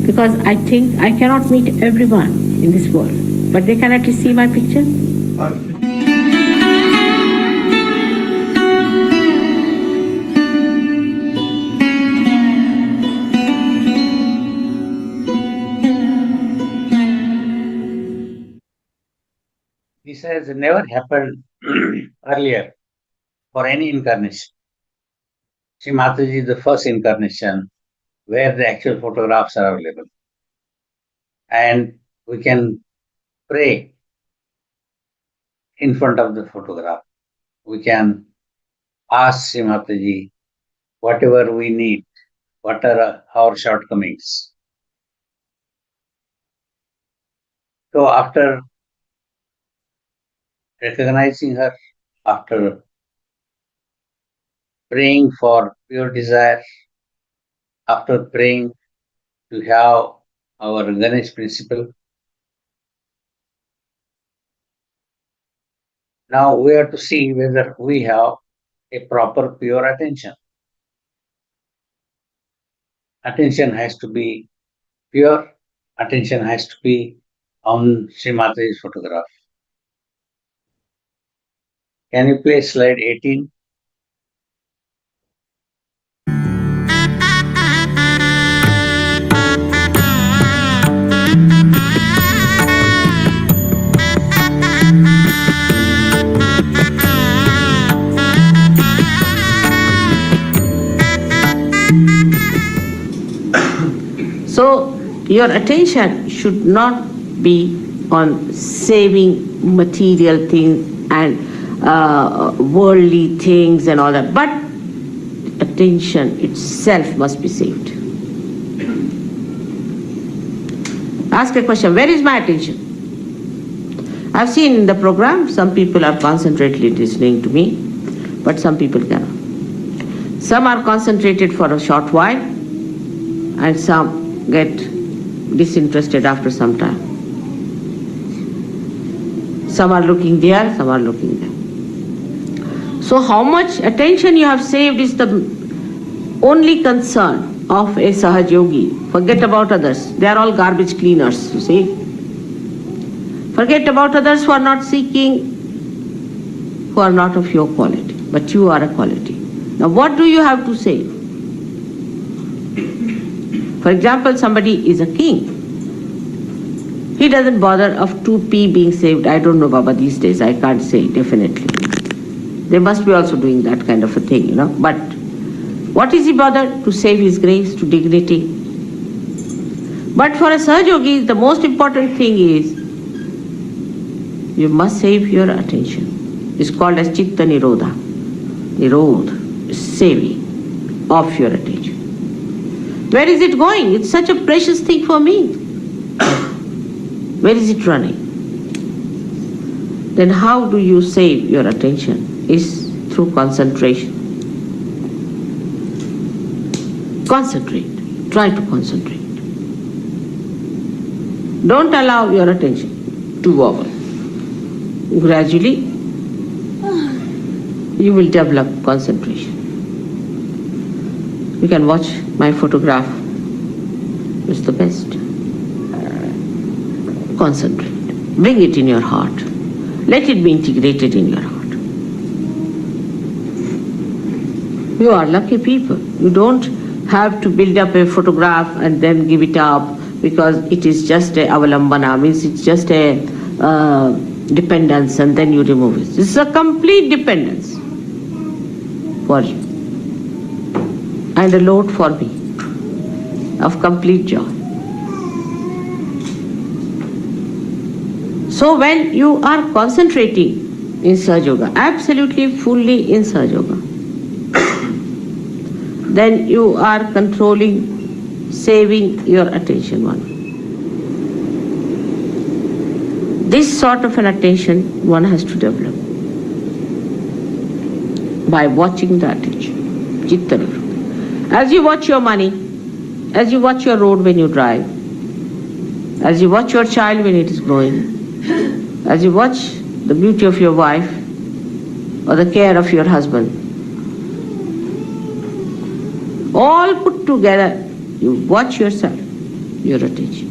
Because I think I cannot meet everyone in this world, but they can at least see my picture. This has never happened earlier for any incarnation. Sri Mataji is the first incarnation where the actual photographs are available. And we can pray in front of the photograph. We can ask Sri Mataji whatever we need, what are our shortcomings. So after recognizing her, after praying for pure desire, after praying to have our Ganesh principle, now we have to see whether we have a proper pure attention. Attention has to be pure, attention has to be on Sri Mataji's photograph. Can you play slide 18? So your attention should not be on saving material things and worldly things and all that, but attention itself must be saved. Ask a question, where is my attention? I've seen in the program some people are concentratedly listening to me, but some people cannot. Some are concentrated for a short while and some get disinterested after some time. Some are looking there, some are looking there. So how much attention you have saved is the only concern of a Sahaj Yogi. Forget about others. They are all garbage cleaners, you see. Forget about others who are not seeking, who are not of your quality, but you are a quality. Now what do you have to save? For example, somebody is a king. He doesn't bother of 2p being saved. I don't know, Baba, these days. I can't say definitely. They must be also doing that kind of a thing, you know. But what is he bothered? To save his grace, to dignity. But for a Sahaj Yogi, the most important thing is you must save your attention. It's called as Chitta Nirodha. Nirodha, saving of your attention. Where is it going? It's such a precious thing for me. Where is it running? Then how do you save your attention? Is through concentration. Concentrate. Try to concentrate. Don't allow your attention to wobble. Gradually, you will develop concentration. You can watch my photograph. It's the best. Concentrate. Bring it in your heart. Let it be integrated in your heart. You are lucky people. You don't have to build up a photograph and then give it up because it is just a avalambana, means it's just a dependence, and then you remove it. This is a complete dependence for you. And a load for me of complete joy. So when you are concentrating in Sahaja Yoga, absolutely fully in Sahaja Yoga, then you are controlling, saving your attention one. This sort of an attention one has to develop by watching the attention, Chitta Nirodha. As you watch your money, as you watch your road when you drive, as you watch your child when it is growing, as you watch the beauty of your wife or the care of your husband, all put together, you watch yourself, your attention.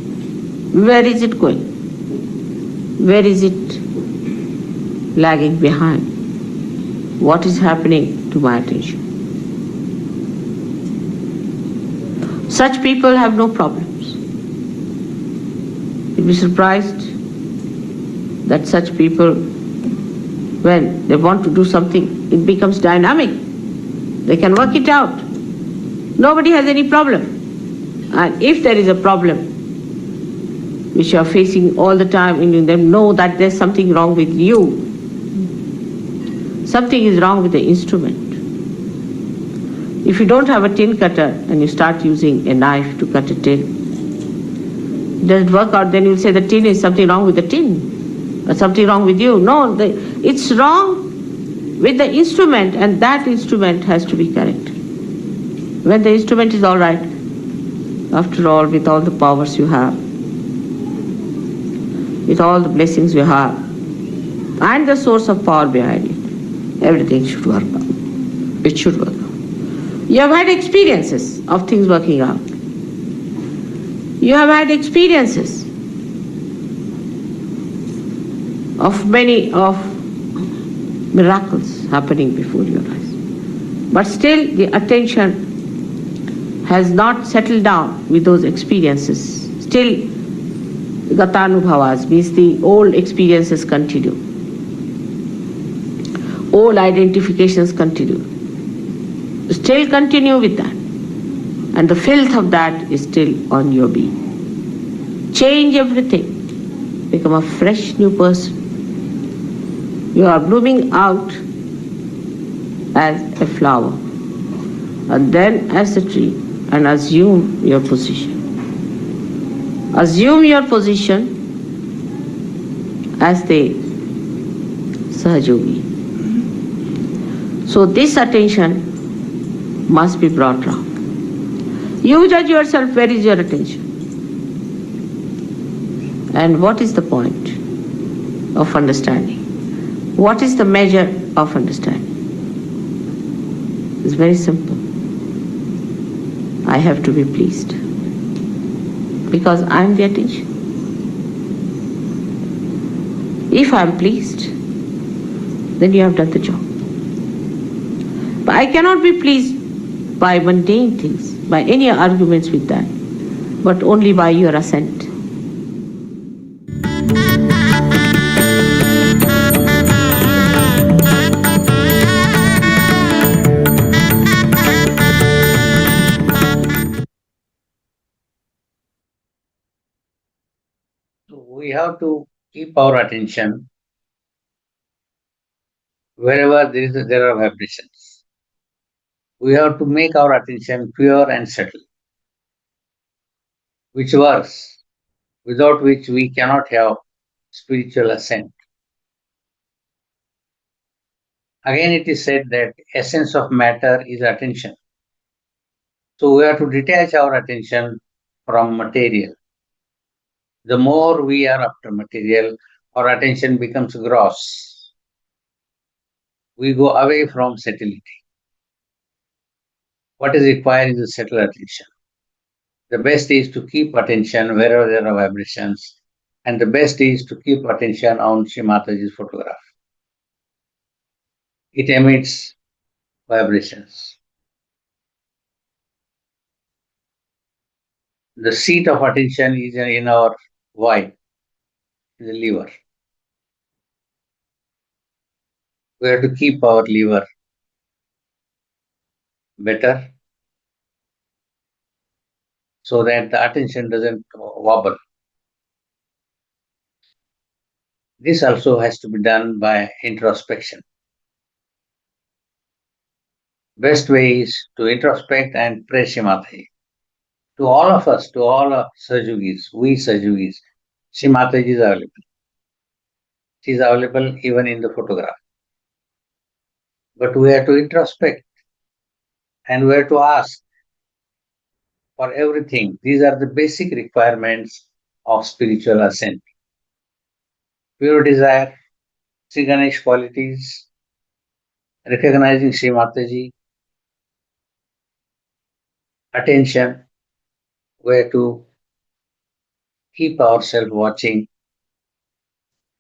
Where is it going? Where is it lagging behind? What is happening to my attention? Such people have no problems. You'll be surprised that such people, when they want to do something, it becomes dynamic. They can work it out. Nobody has any problem. And if there is a problem which you are facing all the time, and you then know that there's something wrong with you, something is wrong with the instrument. If you don't have a tin cutter and you start using a knife to cut a tin, it doesn't work out, then you'll say the tin is something wrong with the tin or something wrong with you. No, it's wrong with the instrument, and that instrument has to be correct. When the instrument is all right, after all, with all the powers you have, with all the blessings you have, and the source of power behind it, everything should work out. It should work out. You have had experiences of things working out. You have had experiences of many of miracles happening before your eyes. But still the attention has not settled down with those experiences. Still Gatanubhavas means the old experiences continue. Old identifications continue. Still continue with that. And the filth of that is still on your being. Change everything. Become a fresh new person. You are blooming out as a flower, and then as a tree, and assume your position. Assume your position as the Sahajogi. So this attention must be brought round. You judge yourself, where is your attention? And what is the point of understanding? What is the measure of understanding? It's very simple. I have to be pleased because I am the attention. If I am pleased, then you have done the job. But I cannot be pleased by mundane things, by any arguments with that, but only by your assent. So we have to keep our attention wherever there are vibrations. We have to make our attention pure and subtle, which works, without which we cannot have spiritual ascent. Again, it is said that essence of matter is attention. So we have to detach our attention from material. The more we are after material, our attention becomes gross. We go away from subtlety. What is required is a subtle attention. The best is to keep attention wherever there are vibrations, and the best is to keep attention on Shri Mataji's photograph. It emits vibrations. The seat of attention is in our why, the liver. We have to keep our liver better so that the attention doesn't wobble. This also has to be done by introspection. Best way is to introspect and pray Shri Mataji. To all of us, to all of Sajugis, we Sajugis, Shri Mataji is available. She is available even in the photograph. But we have to introspect and we have to ask for everything. These are the basic requirements of spiritual ascent. Pure desire, Sri Ganesh qualities, recognizing Shri Mataji, attention, we have to keep ourselves watching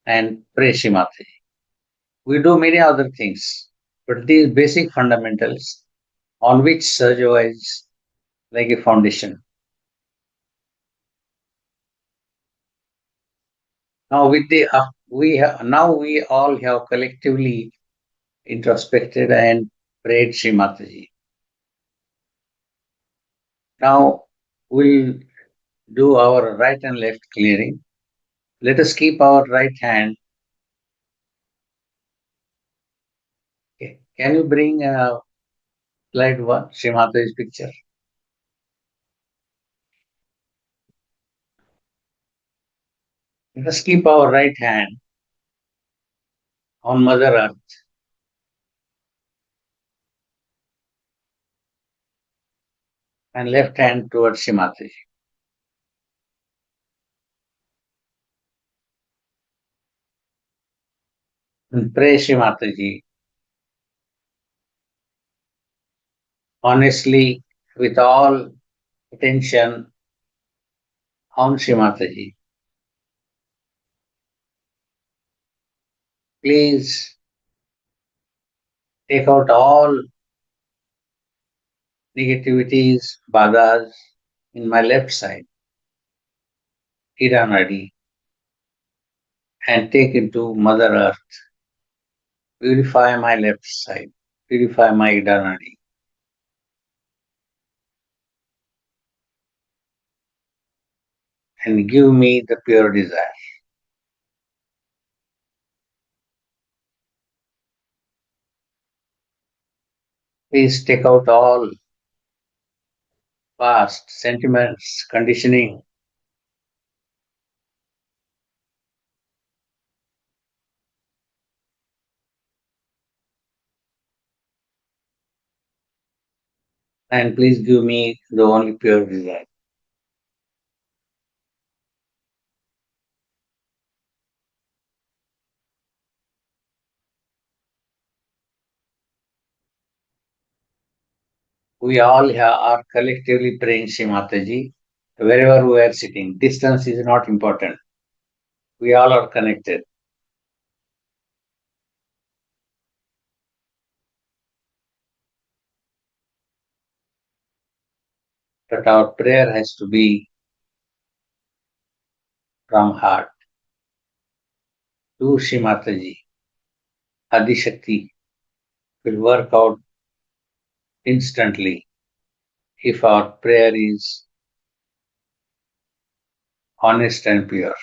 and pray Shri Mataji. We do many other things, but these basic fundamentals on which Sahaja is like a foundation. Now with the now we all have collectively introspected and prayed Sri Mataji. Now we'll do our right and left clearing. Let us keep our right hand. Okay. Can you bring slide 1, Sri Mataji's picture? Let us keep our right hand on Mother Earth. And left hand towards Sri Mataji. And pray Sri Mataji honestly with all attention on Sri Mataji. Please take out all negativities, badhas in my left side, Ida Nadi, and take it to Mother Earth. Purify my left side, purify my Ida Nadi. And give me the pure desire. Please take out all past sentiments, conditioning, and please give me the only pure desire. We all are collectively praying Sri Mataji wherever we are sitting. Distance is not important. We all are connected. But our prayer has to be from heart. To Sri Mataji, Adi Shakti will work out instantly if our prayer is honest and pure.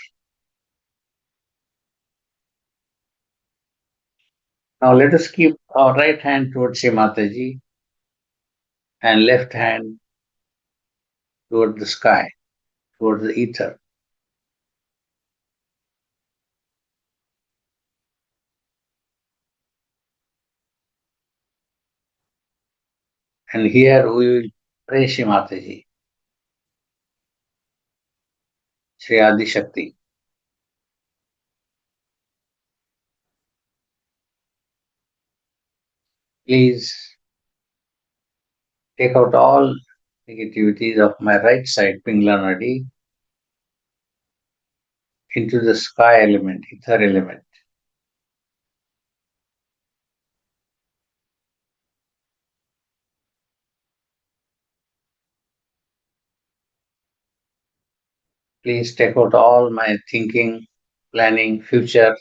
Now let us keep our right hand towards Sri Mataji and left hand toward the sky, toward the ether. And here we will pray Sri Mataji, Sri Adi Shakti. Please take out all negativities of my right side, Pingla Nadi, into the sky element, ether element. Please take out all my thinking, planning, future,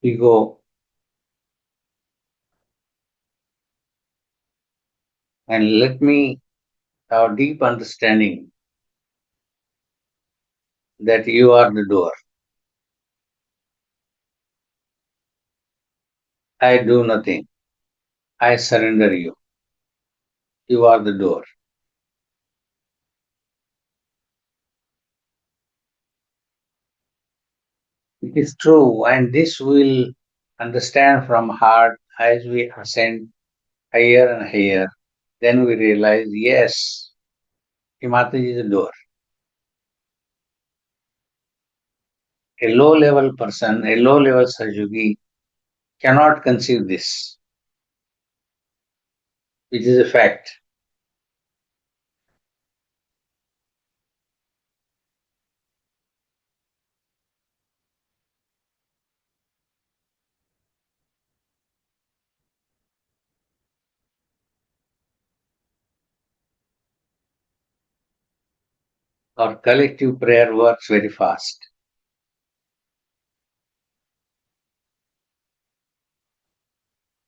ego, and let me have deep understanding that you are the door. I do nothing. I surrender you. You are the door. It is true, and this will understand from heart as we ascend higher and higher. Then we realize, yes, Himataji is the door. A low-level person, a low-level Sahajogi cannot conceive this, which is a fact. Our collective prayer works very fast.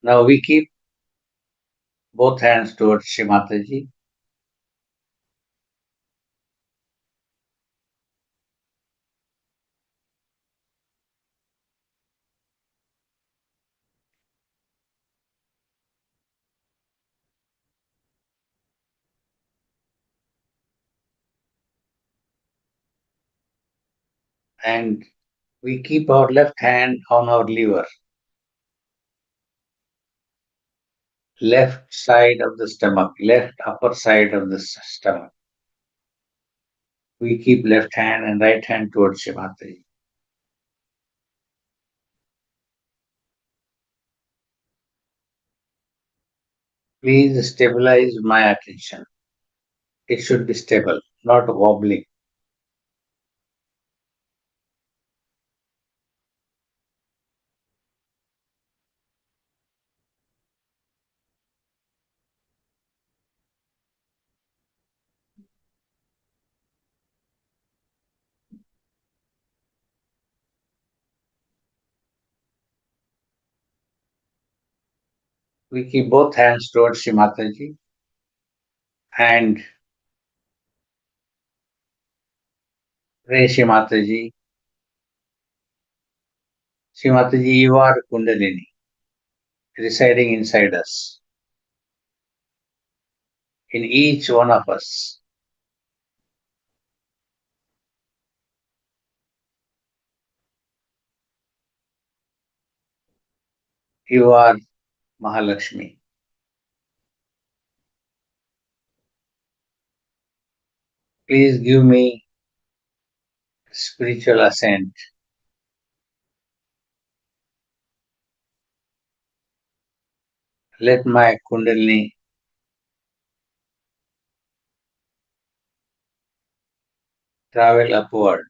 Now we keep both hands towards Shri Mataji. And we keep our left hand on our liver, left side of the stomach, left upper side of the stomach. We keep left hand and right hand towards Shri Mataji. Please stabilize my attention. It should be stable, not wobbling. We keep both hands towards Shri Mataji and pray Shri Mataji. Shri Mataji, you are Kundalini residing inside us, in each one of us. You are Mahalakshmi. Please give me spiritual ascent. Let my Kundalini travel upward.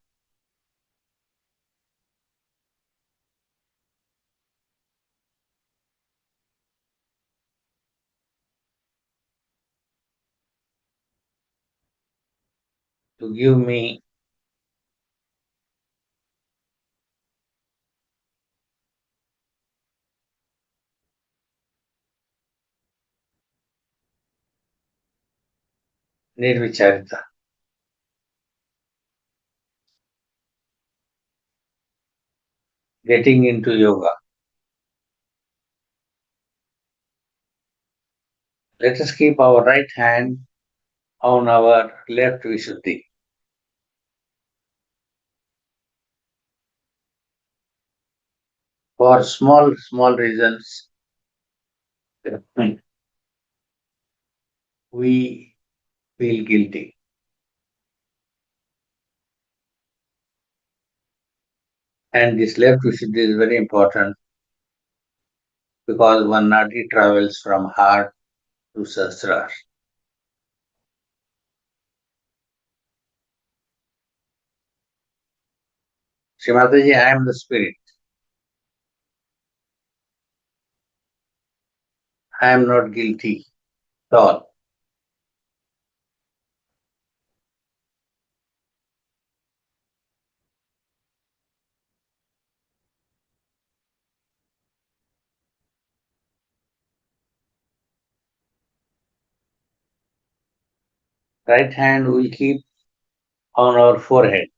To give me Nirvicharita. Getting into yoga. Let us keep our right hand on our left Vishuddhi. For small reasons, we feel guilty. And this left Vishuddhi is very important because one nadi travels from heart to Sahasrara. Shri Mataji, I am the spirit. I am not guilty at all. Right hand will keep on our forehead.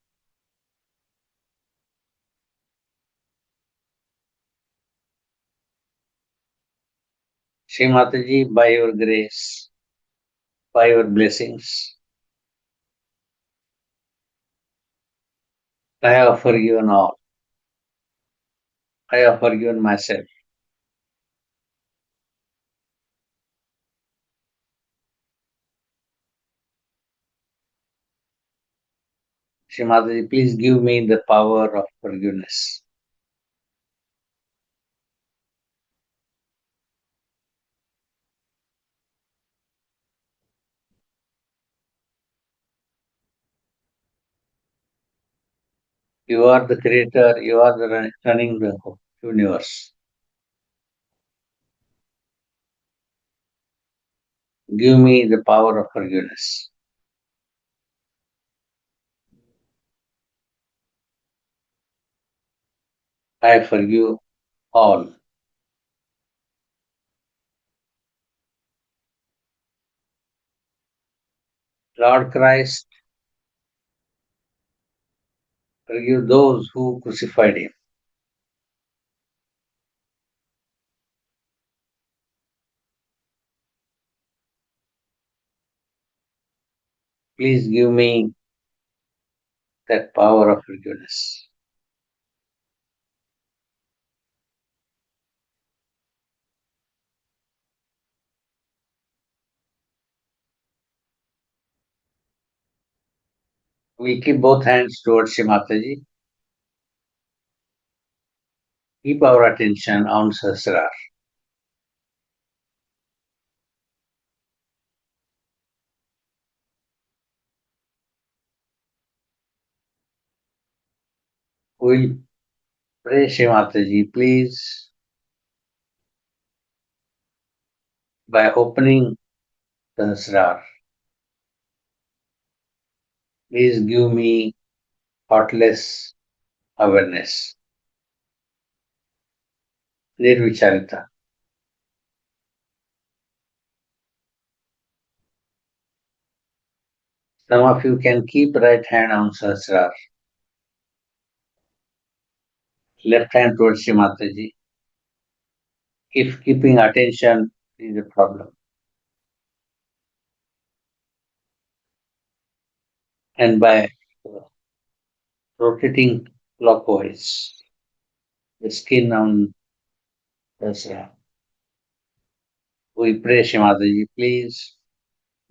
Shri Mataji, by your grace, by your blessings, I have forgiven all. I have forgiven myself. Shri Mataji, please give me the power of forgiveness. You are the creator, you are the running the universe. Give me the power of forgiveness. I forgive all. Lord Christ forgive those who crucified him. Please give me that power of forgiveness. We keep both hands towards Shri Mataji. Keep our attention on Sahasrar. We'll pray Shri Mataji, please, by opening Sahasrar. Please give me thoughtless awareness. Nirvicharita. Some of you can keep right hand on Sahasrar, left hand towards Shri Mataji. If keeping attention is a problem. And by rotating clockwise, the skin on Sahasrar. We pray Shri Mataji, please,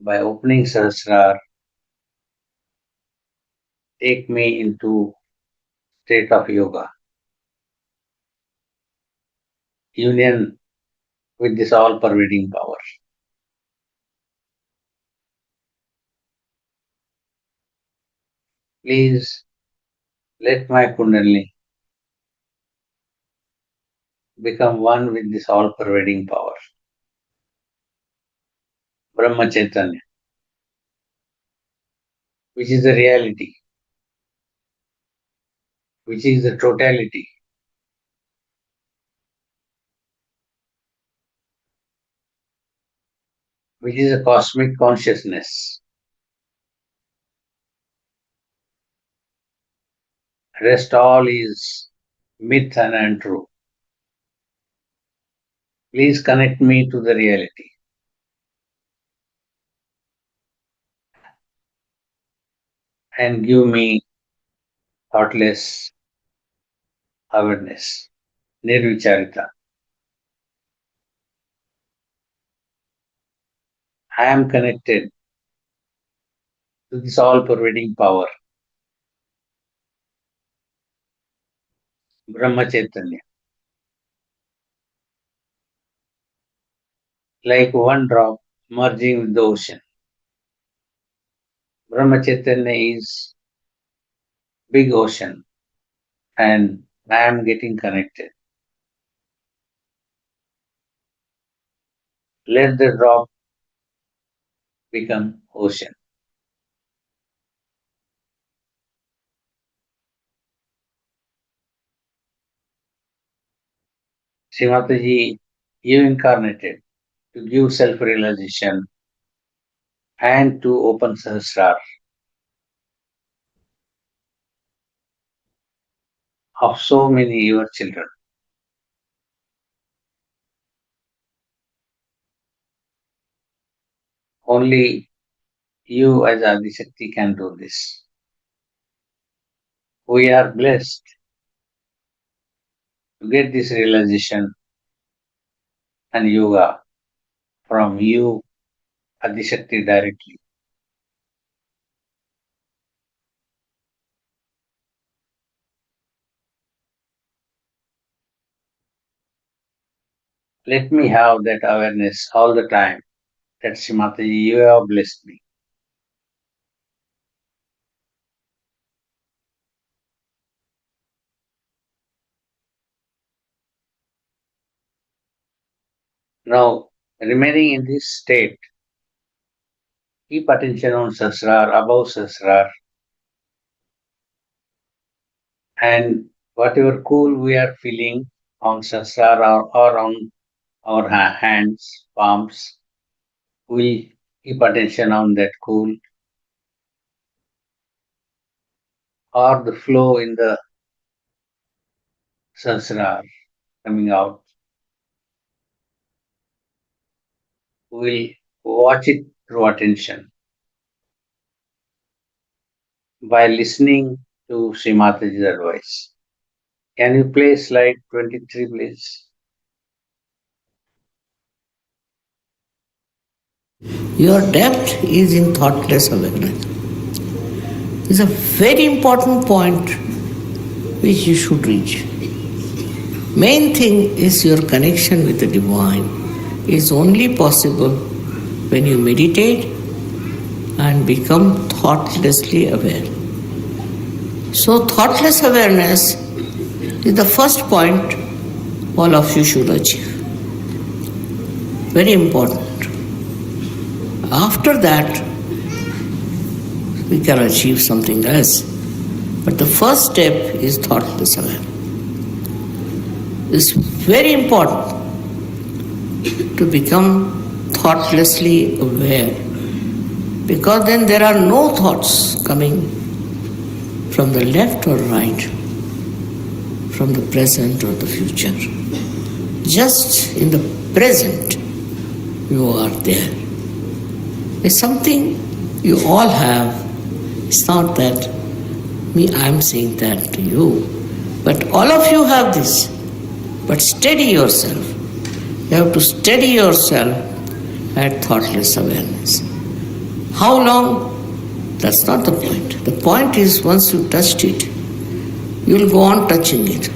by opening Sahasrar, take me into state of yoga. Union with this all-pervading power. Please let my Kundalini become one with this all-pervading power. Brahma Chaitanya, which is the reality, which is the totality, which is a cosmic consciousness. Rest all is myth and untrue. Please connect me to the reality. And give me thoughtless awareness. Nirvicharita. I am connected to this all-pervading power. Brahma Chaitanya. Like one drop merging with the ocean. Brahma Chaitanya is big ocean and I am getting connected. Let the drop become ocean. Sri Mataji, you incarnated to give self-realization and to open Sahasrar of so many your children. Only you as Adishakti can do this. We are blessed to get this realization and yoga from you, Adishakti, directly. Let me have that awareness all the time that Sri Mataji, you have blessed me. Now, remaining in this state, keep attention on Sahasrar, above Sahasrar, and whatever cool we are feeling on Sahasrar or on our hands, palms, we keep attention on that cool or the flow in the sansara coming out. We'll watch it through attention by listening to Srimataji's advice. Can you play slide 23, please? Your depth is in thoughtless awareness. It's a very important point which you should reach. Main thing is your connection with the divine is only possible when you meditate and become thoughtlessly aware. So thoughtless awareness is the first point all of you should achieve. Very important. After that, we can achieve something else. But the first step is thoughtless awareness. It's very important to become thoughtlessly aware, because then there are no thoughts coming from the left or right, from the present or the future. Just in the present, you are there. It's something you all have. It's not that I am saying that to you, but all of you have this. But steady yourself. You have to steady yourself at thoughtless awareness. How long? That's not the point. The point is once you touched it, you will go on touching it.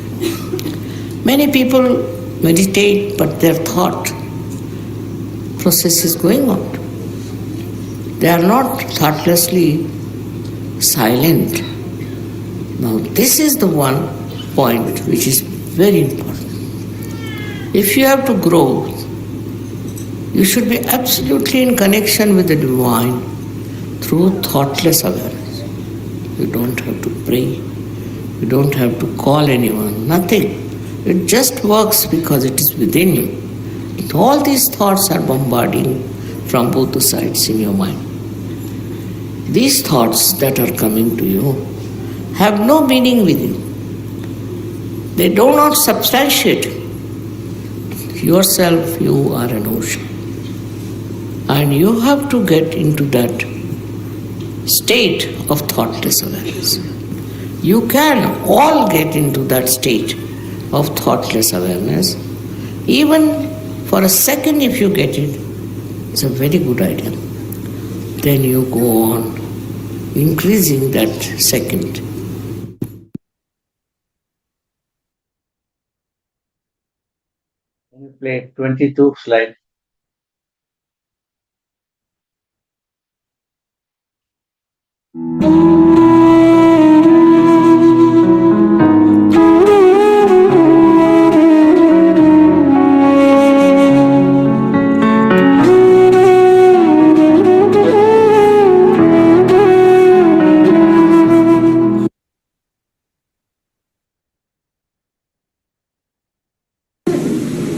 Many people meditate, but their thought process is going on. They are not thoughtlessly silent. Now, this is the one point which is very important. If you have to grow, you should be absolutely in connection with the divine through thoughtless awareness. You don't have to pray. You don't have to call anyone. Nothing. It just works because it is within you. And all these thoughts are bombarding from both the sides in your mind. These thoughts that are coming to you have no meaning with you. They do not substantiate. Yourself, you are an ocean. And you have to get into that state of thoughtless awareness. You can all get into that state of thoughtless awareness. Even for a second, if you get it, it's a very good idea. Then you go on increasing that second. Can you play 22 slide?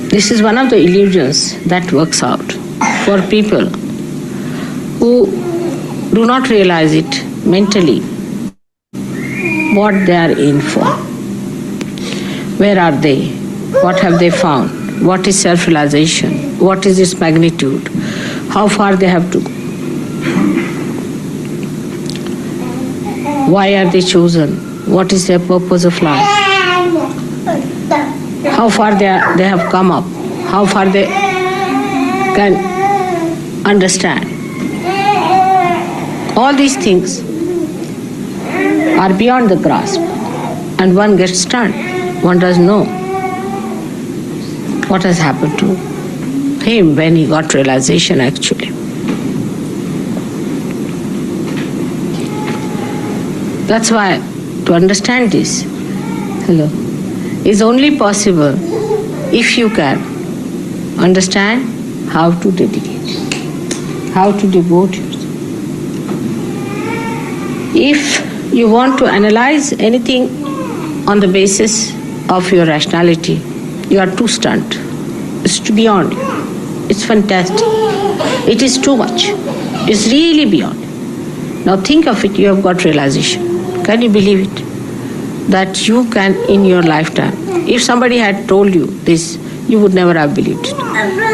This is one of the illusions that works out for people who do not realize it mentally, what they are in for. Where are they? What have they found? What is self-realization? What is its magnitude? How far they have to go? Why are they chosen? What is their purpose of life? How far they have come up, how far they can understand. All these things are beyond the grasp, and one gets stunned. One doesn't know what has happened to him when he got realization actually. That's why to understand this, is only possible if you can understand how to dedicate, how to devote yourself. If you want to analyze anything on the basis of your rationality, you are too stunned. It's beyond you. It's fantastic. It is too much. It's really beyond. Now think of it, you have got realization. Can you believe it? That you can in your lifetime. If somebody had told you this, you would never have believed it.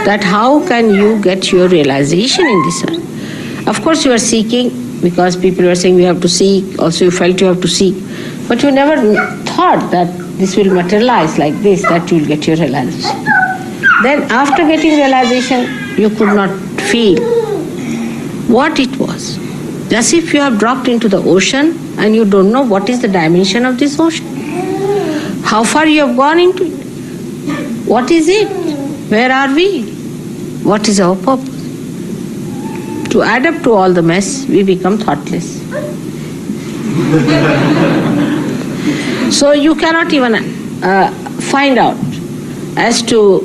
That how can you get your realization in this earth? Of course you are seeking, because people were saying we have to seek, also you felt you have to seek. But you never thought that this will materialize like this, that you will get your realization. Then after getting realization, you could not feel what it was. Just if you have dropped into the ocean and you don't know what is the dimension of this ocean. How far you have gone into it. What is it? Where are we? What is our purpose? To add up to all the mess, we become thoughtless. So you cannot even find out as to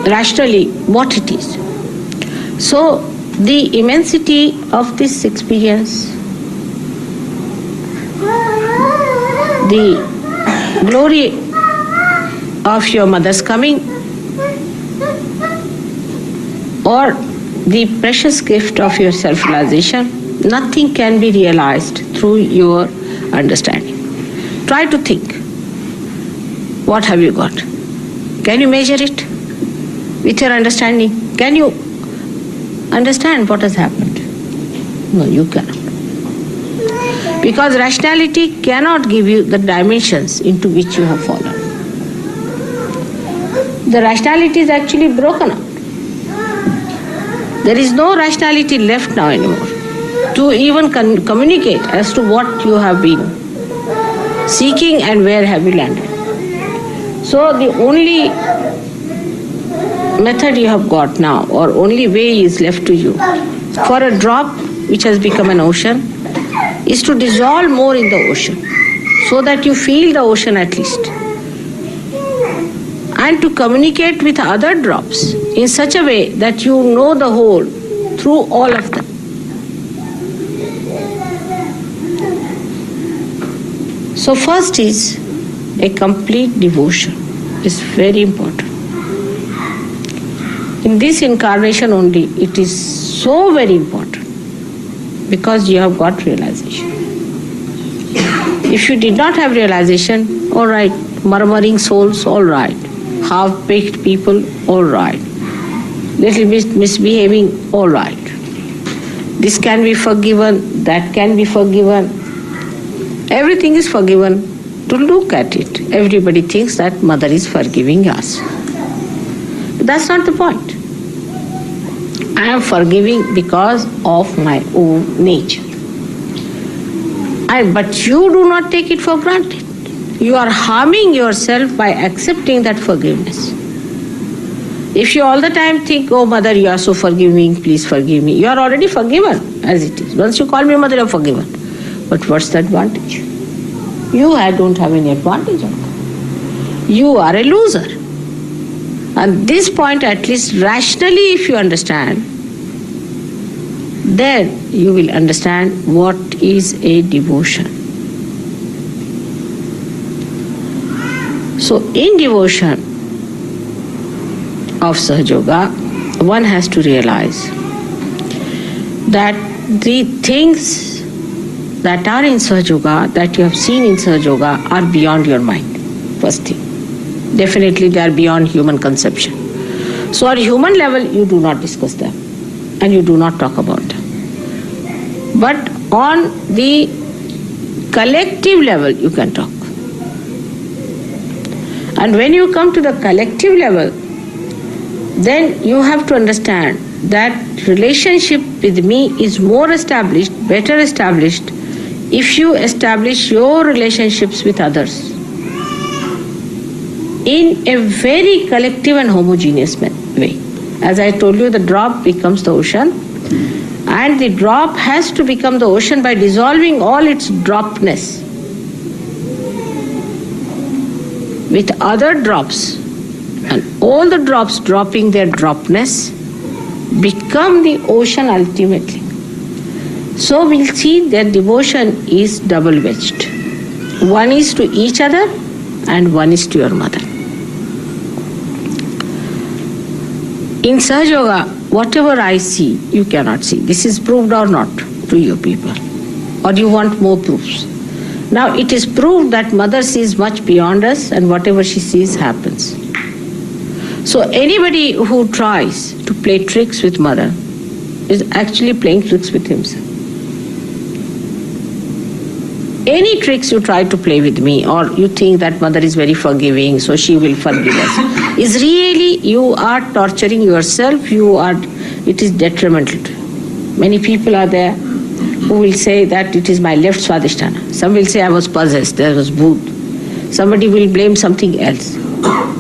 rationally what it is. So the immensity of this experience, the glory of your mother's coming, or the precious gift of your self-realization, nothing can be realized through your understanding. Try to think. What have you got? Can you measure it with your understanding? Can you understand what has happened? No, you cannot. Because rationality cannot give you the dimensions into which you have fallen. The rationality is actually broken up. There is no rationality left now anymore to even communicate as to what you have been seeking and where have you landed. So the only method you have got now, or only way is left to you, for a drop which has become an ocean, is to dissolve more in the ocean, so that you feel the ocean at least, and to communicate with other drops in such a way that you know the whole through all of them. So first is a complete devotion. It's very important. In this incarnation only, it is so very important, because you have got realization. If you did not have realization, all right, murmuring souls, all right, half-baked people, all right, little bit misbehaving, all right. This can be forgiven, that can be forgiven. Everything is forgiven. To look at it, everybody thinks that mother is forgiving us. But that's not the point. I am forgiving because of my own nature. But you do not take it for granted. You are harming yourself by accepting that forgiveness. If you all the time think, oh mother, you are so forgiving, please forgive me, you are already forgiven as it is. Once you call me mother, you are forgiven. But what's the advantage? You don't have any advantage of that. You are a loser. At this point, at least rationally, if you understand, then you will understand what is a devotion. So in devotion of Sahaja Yoga, one has to realize that the things that are in Sahaja Yoga, that you have seen in Sahaja Yoga, are beyond your mind, first thing. Definitely they are beyond human conception. So on human level, you do not discuss them and you do not talk about them. But on the collective level, you can talk. And when you come to the collective level, then you have to understand that relationship with me is more established, better established, if you establish your relationships with others in a very collective and homogeneous way. As I told you, the drop becomes the ocean, and the drop has to become the ocean by dissolving all its dropness with other drops, and all the drops dropping their dropness become the ocean ultimately. So we'll see that devotion is double-edged. One is to each other and one is to your mother. In Sahaja Yoga, whatever I see, you cannot see. This is proved or not to you people. Or you want more proofs? Now it is proved that mother sees much beyond us and whatever she sees happens. So anybody who tries to play tricks with mother is actually playing tricks with himself. Any tricks you try to play with me, or you think that mother is very forgiving, so she will forgive us, is really, you are torturing yourself, it is detrimental to you. Many people are there who will say that it is my left swadhisthana. Some will say I was possessed, there was bhoot. Somebody will blame something else.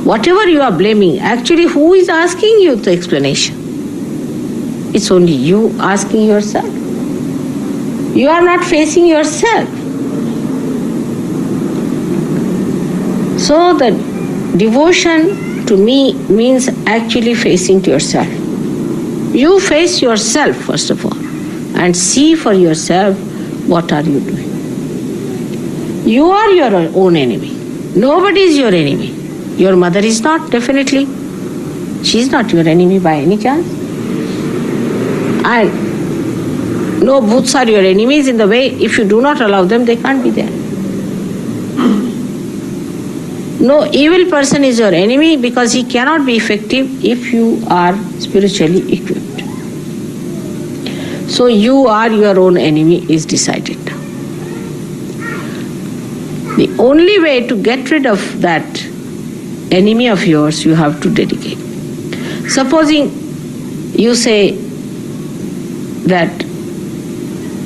Whatever you are blaming, actually who is asking you the explanation? It's only you asking yourself. You are not facing yourself. So the devotion to me means actually facing to yourself. You face yourself first of all and see for yourself what are you doing. You are your own enemy. Nobody is your enemy. Your mother is not, definitely. She is not your enemy by any chance. And no bhoots are your enemies in the way, if you do not allow them, they can't be there. No evil person is your enemy because he cannot be effective if you are spiritually equipped. So you are your own enemy is decided now. The only way to get rid of that enemy of yours, you have to dedicate. Supposing you say that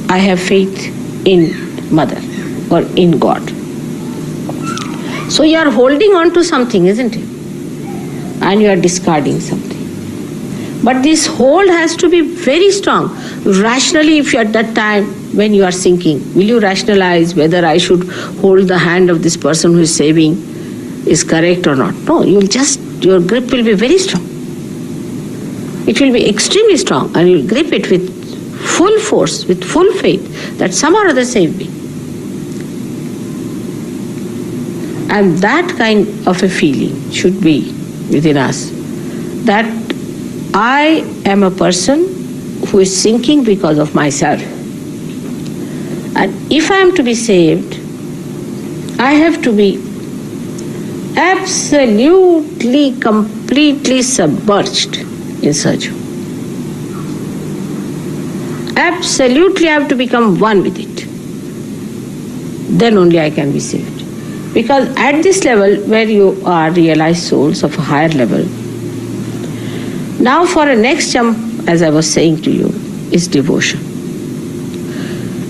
I have faith in mother or in God. So you are holding on to something, isn't it? And you are discarding something. But this hold has to be very strong. Rationally, if you are at that time when you are sinking, will you rationalize whether I should hold the hand of this person who is saving is correct or not? No, your grip will be very strong. It will be extremely strong and you will grip it with full force, with full faith that some or other save me. And that kind of a feeling should be within us, that I am a person who is sinking because of myself. And if I am to be saved, I have to be absolutely, completely submerged in Sahaja. Absolutely, I have to become one with it. Then only I can be saved. Because at this level where you are realized souls of a higher level, now for a next jump, as I was saying to you, is devotion.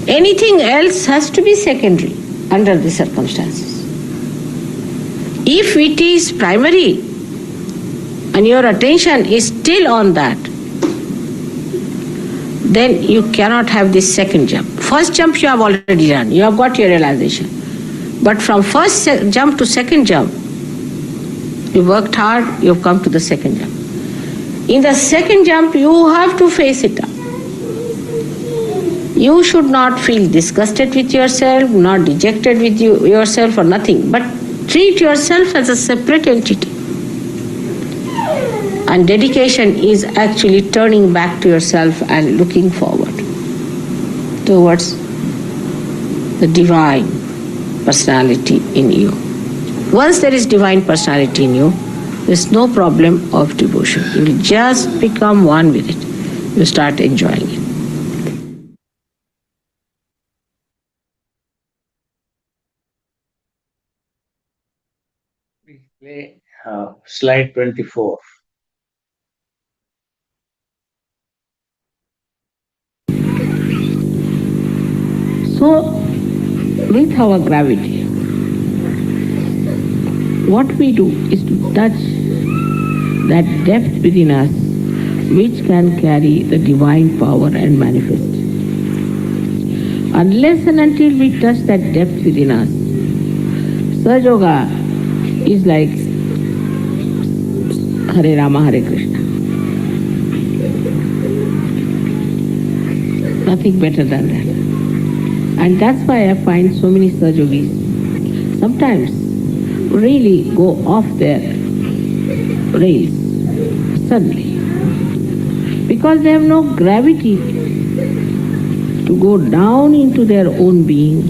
Anything else has to be secondary under the circumstances. If it is primary and your attention is still on that, then you cannot have this second jump. First jump you have already done, you have got your realization. But from first jump to second jump, you worked hard, you have come to the second jump. In the second jump, you have to face it up. You should not feel disgusted with yourself, not dejected with yourself or nothing, but treat yourself as a separate entity. And dedication is actually turning back to yourself and looking forward towards the divine personality in you. Once there is divine personality in you, there is no problem of devotion. You will just become one with it. You start enjoying it. We play slide 24. So, with our gravity, what we do is to touch that depth within us which can carry the divine power and manifest. Unless and until we touch that depth within us, Sahaja Yoga is like Hare Rama, Hare Krishna. Nothing better than that. And that's why I find so many Sahaja Yogis sometimes really go off their rails suddenly because they have no gravity to go down into their own being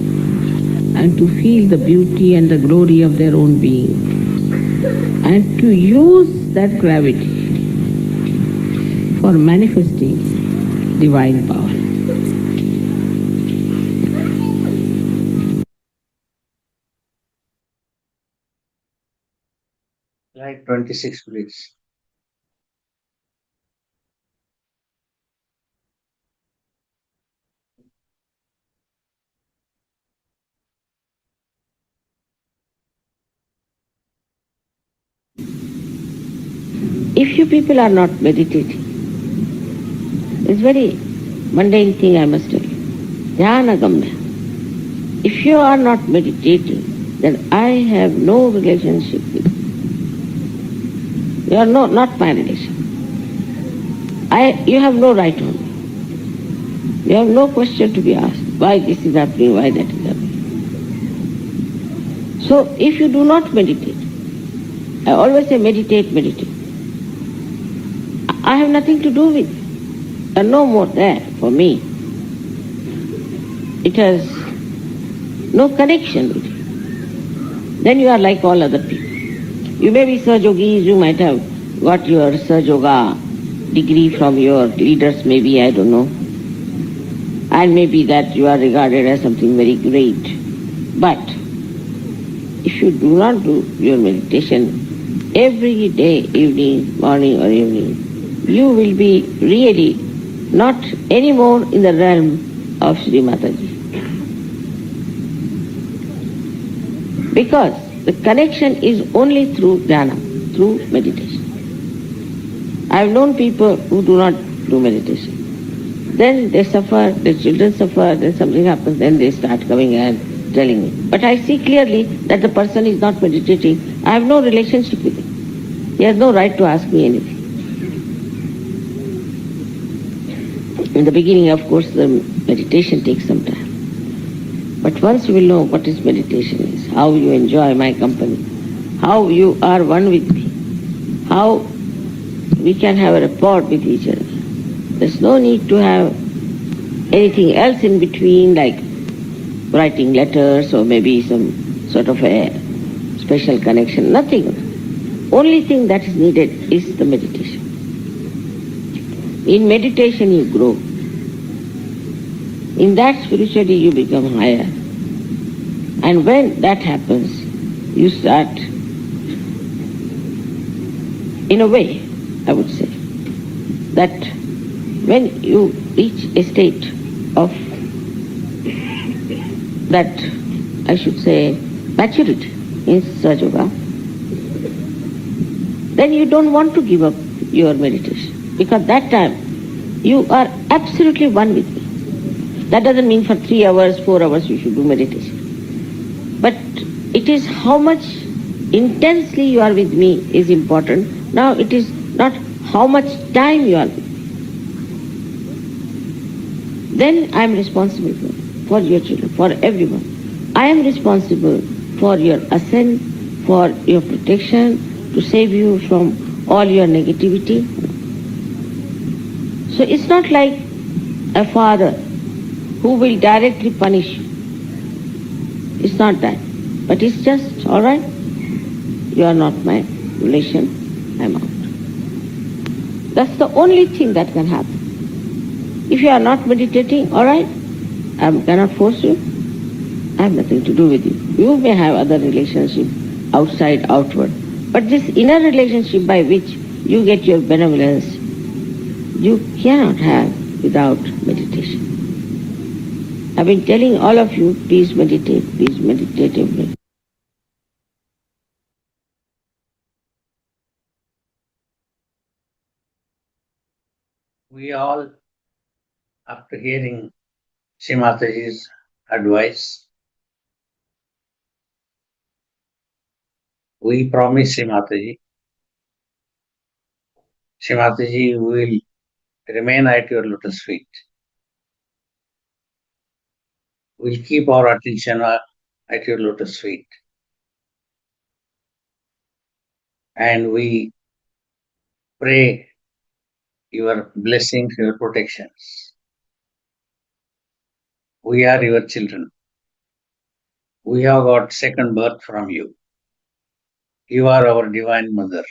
and to feel the beauty and the glory of their own being and to use that gravity for manifesting divine power. Slide 26, please. If you people are not meditating, it's very mundane thing I must tell you. Dhyanagamya. If you are not meditating, then I have no relationship with you. You are not my relation. You have no right on me. You have no question to be asked. Why this is happening, why that is happening. So if you do not meditate, I always say meditate, meditate. I have nothing to do with it. There are no more there for me. It has no connection with you. Then you are like all other people. You may be Saj Yogis, you might have got your Saj Yoga degree from your leaders, maybe, I don't know. And maybe that you are regarded as something very great. But if you do not do your meditation every day, evening, morning or evening, you will be really not anymore in the realm of Sri Mataji. Because the connection is only through dhyana, through meditation. I have known people who do not do meditation. Then they suffer, their children suffer, then something happens, then they start coming and telling me. But I see clearly that the person is not meditating. I have no relationship with him. He has no right to ask me anything. In the beginning, of course, the meditation takes some time. But once you will know what is meditation is, how you enjoy my company, how you are one with me, how we can have a rapport with each other. There's no need to have anything else in between, like writing letters or maybe some sort of a special connection. Nothing. Only thing that is needed is the meditation. In meditation you grow. In that spiritually you become higher. And when that happens, you start, in a way, I would say, that when you reach a state of that, I should say, maturity in Sahaja Yoga, then you don't want to give up your meditation. Because that time, you are absolutely one with me. That doesn't mean for 3 hours, 4 hours you should do meditation. But it is how much intensely you are with me is important. Now it is not how much time you are with me. Then I am responsible for your children, for everyone. I am responsible for your ascent, for your protection, to save you from all your negativity. So it's not like a father who will directly punish you. It's not that. But it's just, all right, you are not my relation, I'm out. That's the only thing that can happen. If you are not meditating, all right, I cannot force you. I have nothing to do with you. You may have other relationship outside, outward. But this inner relationship by which you get your benevolence, you cannot have without meditation. I've been telling all of you, please meditate every day. We all, after hearing Sri Mataji's advice, we promise Sri Mataji will remain at your lotus feet. We'll keep our attention at your lotus feet. And we pray your blessings, your protections. We are your children. We have got second birth from you. You are our divine mother.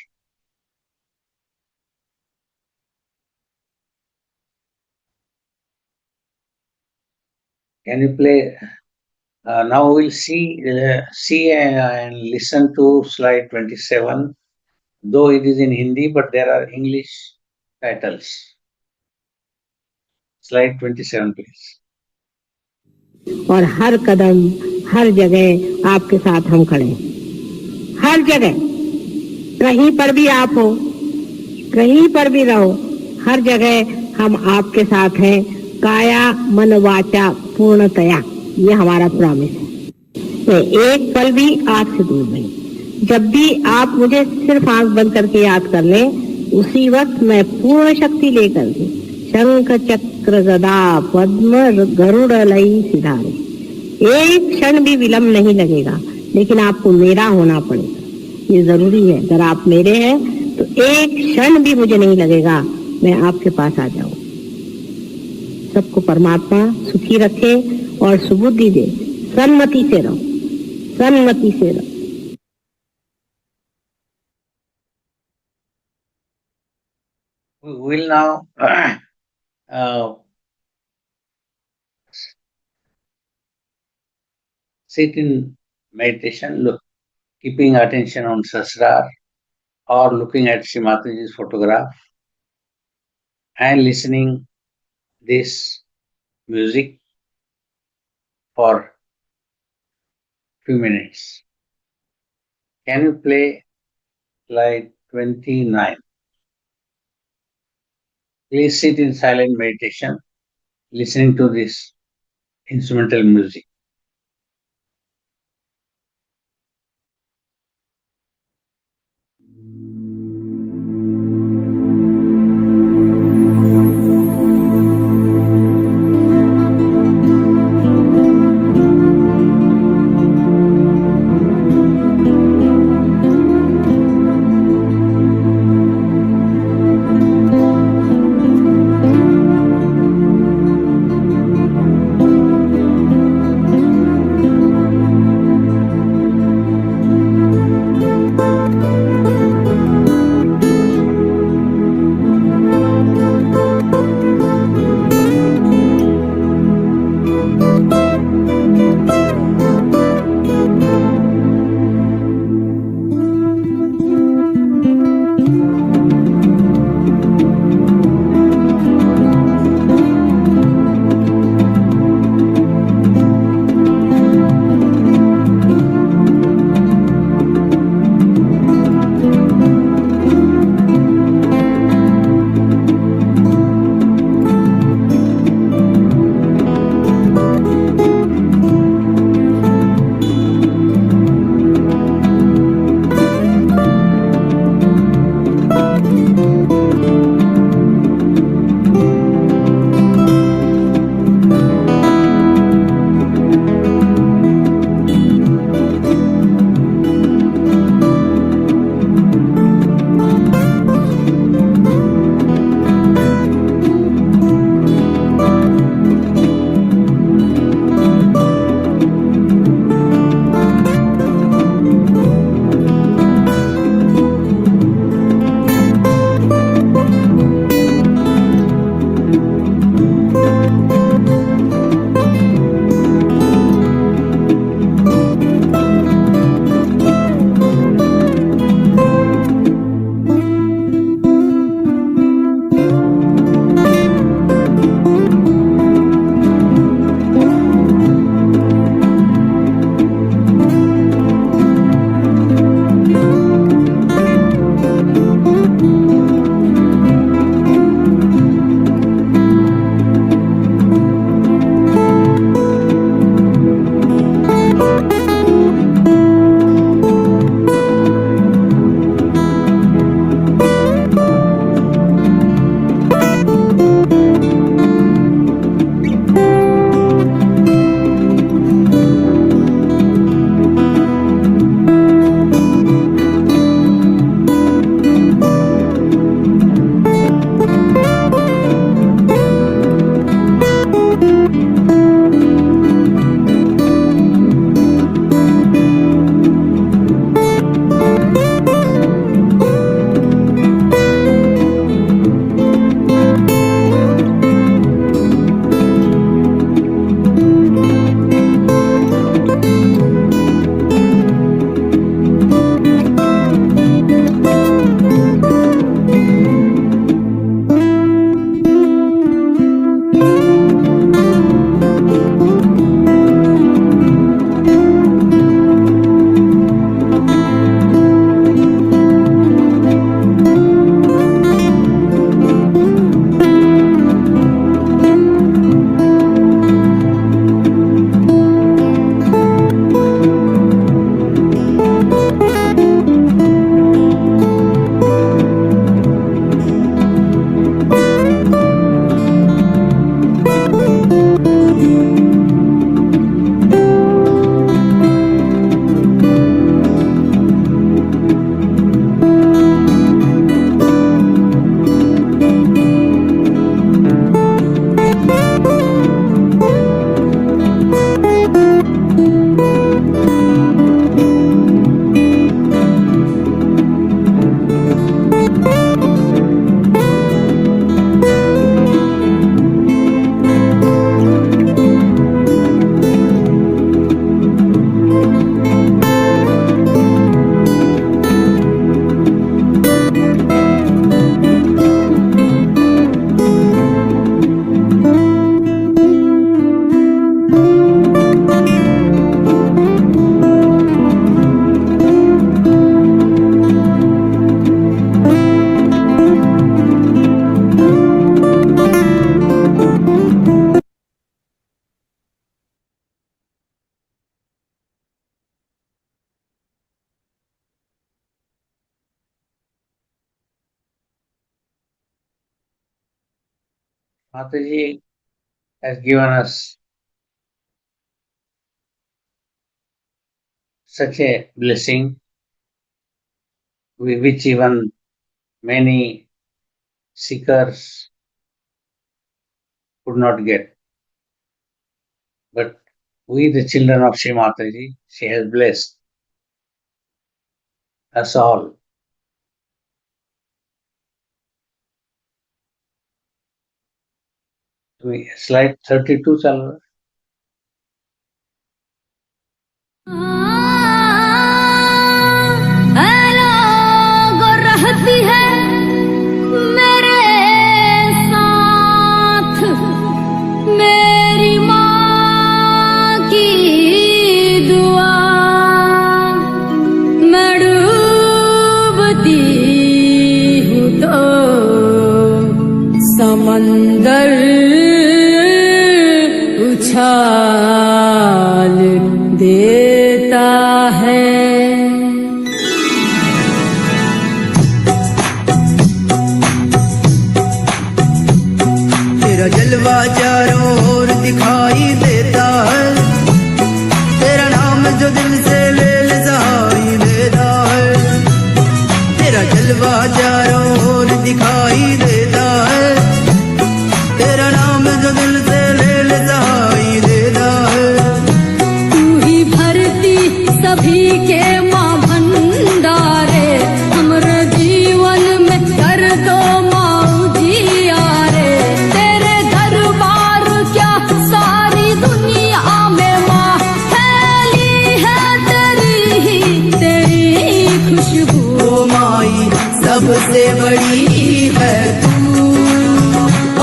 Can you play? Now we'll see and listen to slide 27. Though it is in Hindi, but there are English titles. Slide 27, please. और हर कदम हर जगह आपके साथ हम खड़े हैं, हर जगह, कहीं पर भी आप हो, कहीं पर भी रहो, हर जगह हम आपके साथ हैं, काया मन वाचा पूर्णतया, ये हमारा प्रॉमिस है। मैं एक पल भी आपसे दूर नहीं। जब भी आप मुझे सिर्फ आंख बंद करके याद कर लें, उसी वक्त मैं पूर्ण शक्ति लेकर के शंख चक्र गदा पद्म गरुड़ लई सिधारे, एक क्षण भी विलंब नहीं लगेगा, लेकिन आपको मेरा होना पड़ेगा, ये जरूरी है। अगर आप मेरे हैं तो एक क्षण भी मुझे नहीं लगेगा, मैं आपके पास आ जाऊं। सबको परमात्मा सुखी रखे और सुबुद्धि दे। सन्मति से रहो, सन्मति से रहो। We will now sit in meditation, keeping attention on Sasrar or looking at Srimataji's photograph and listening this music for few minutes. Can you play slide 29? Please sit in silent meditation, listening to this instrumental music. Mataji has given us such a blessing, which even many seekers could not get. But we, the children of Shri Mataji, she has blessed us all. Slide 32 चल रहा है. रहती है मेरे साथ मेरी माँ की दुआ मैं डूबती हूँ तो समंदर उछाल देता है. तेरा जलवा चारों ओर दिखाई देता है, तेरा नाम जो दिल से ले सहाई देता है. तेरा जलवा चारों ओर दिखाई देता है, तेरा नाम जो दिल से ले सहाई देता है. तू ही भरती सभी के माँ भंडारे हमरे जीवन में कर दो माँ उजियारे. तेरे दरबार क्या सारी दुनिया में माँ फैली है तेरी खुशबू. ओ माई सबसे बड़ी है तू,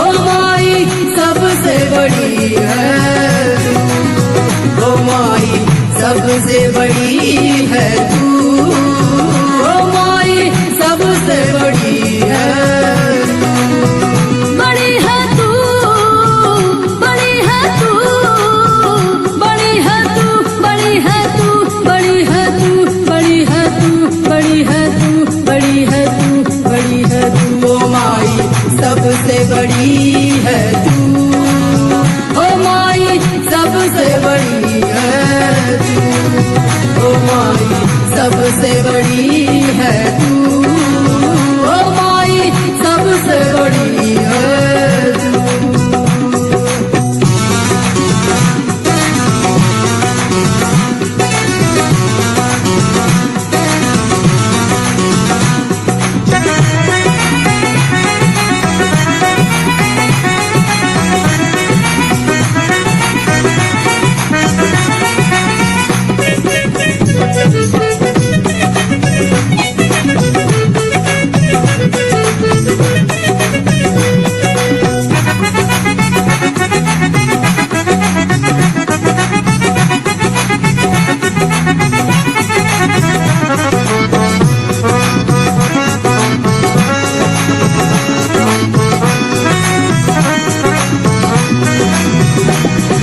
ओ माई सबसे बड़ी है तू, ओ माई सबसे बड़ी है तू, ओ माई सबसे बड़ी है तू. बड़ी है तू बड़ी है तू बड़ी है तू बड़ी है तू बड़ी है तू बड़ी है तू बड़ी है तू बड़ी है तू बड़ी है तू. ओ माई सबसे बड़ी है तू, ओ माई सबसे बड़ी है तू, ओ माई सबसे बड़ी है तू, ओ माई सबसे बड़ी है तू.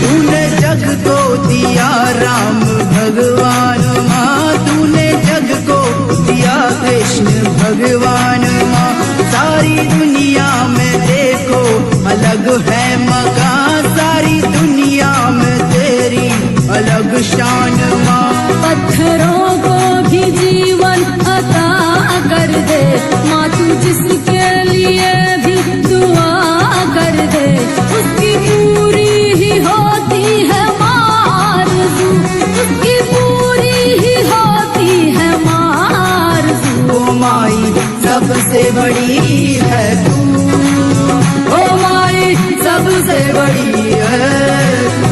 तूने जग को दिया राम भगवान माँ, तूने जग को दिया कृष्ण भगवान माँ. सारी दुनिया में देखो अलग है मकान, सारी दुनिया में तेरी अलग शान माँ. पत्थरों को भी जीवन अता कर दे माँ तू जिसके लिए भी दुआ कर दे उसकी पूरी ही होती है आरज़ू, उसकी पूरी ही होती है आरज़ू. ओ माई सबसे बड़ी है तू, ओ माई सबसे बड़ी है तू,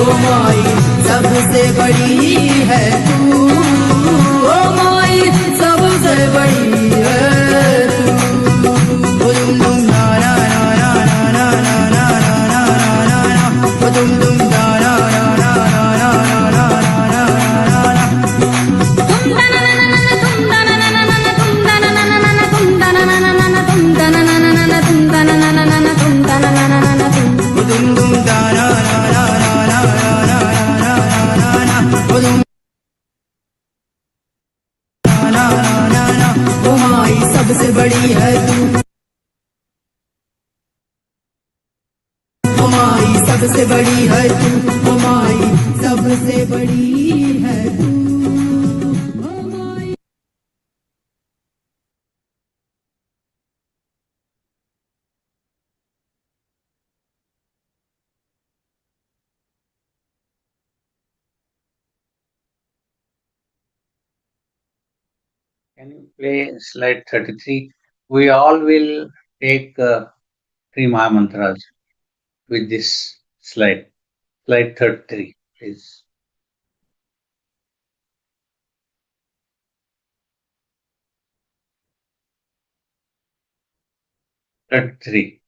ओ माई सबसे बड़ी है तू, ओ माई सबसे बड़ी है तू. ओ दुम दुम ना ना ना ना ना ना ना ना ना ना ना, ओ दुम दुम ना ना ना ना ना ना ना ना ना. ओ दुम दुम दा ना ना ना ना ना ना ना ना ना, ओ दुम ना ना ना ना. ओ माई सबसे बड़ी है तू. बड़ी है तू ओ माई सबसे बड़ी है तू ओ माई Can you play slide 33? We all will take three Maha mantras with this slide. Slide 33, please. Three.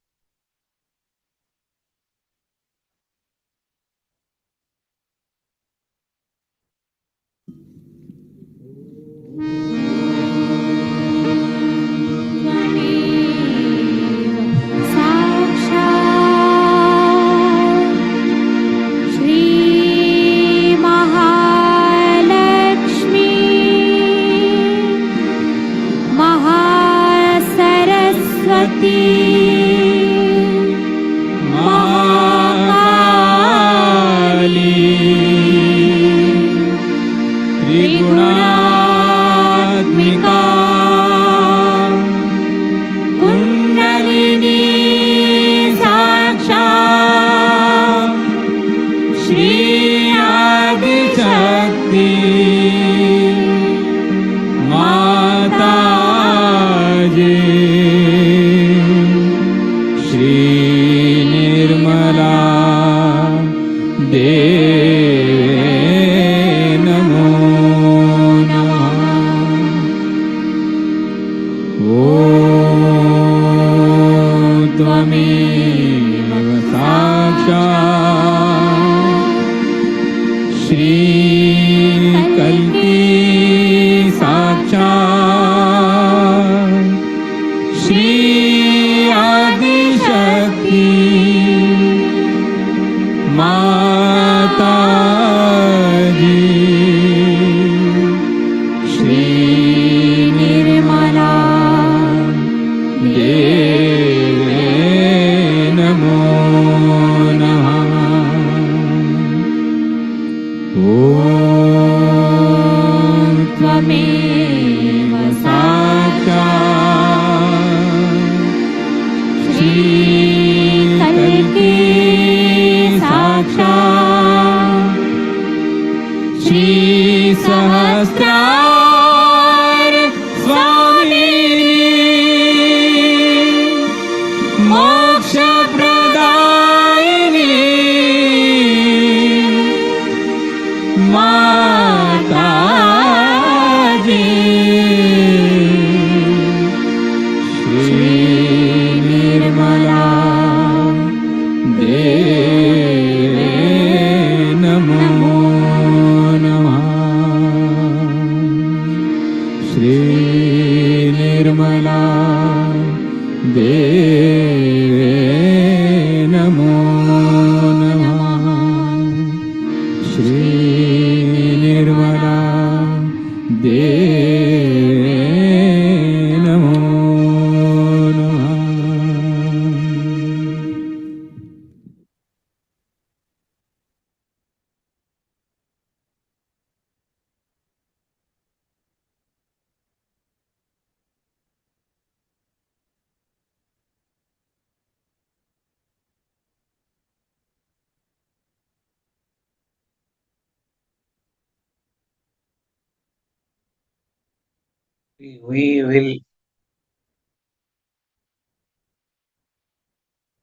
We will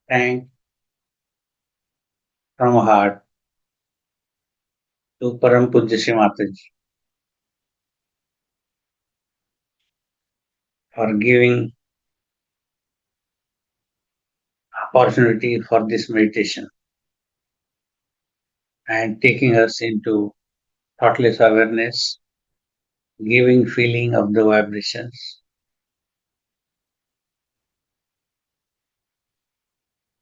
thank from heart to Param Pujya Shri Mataji for giving opportunity for this meditation and taking us into thoughtless awareness, giving feeling of the vibrations.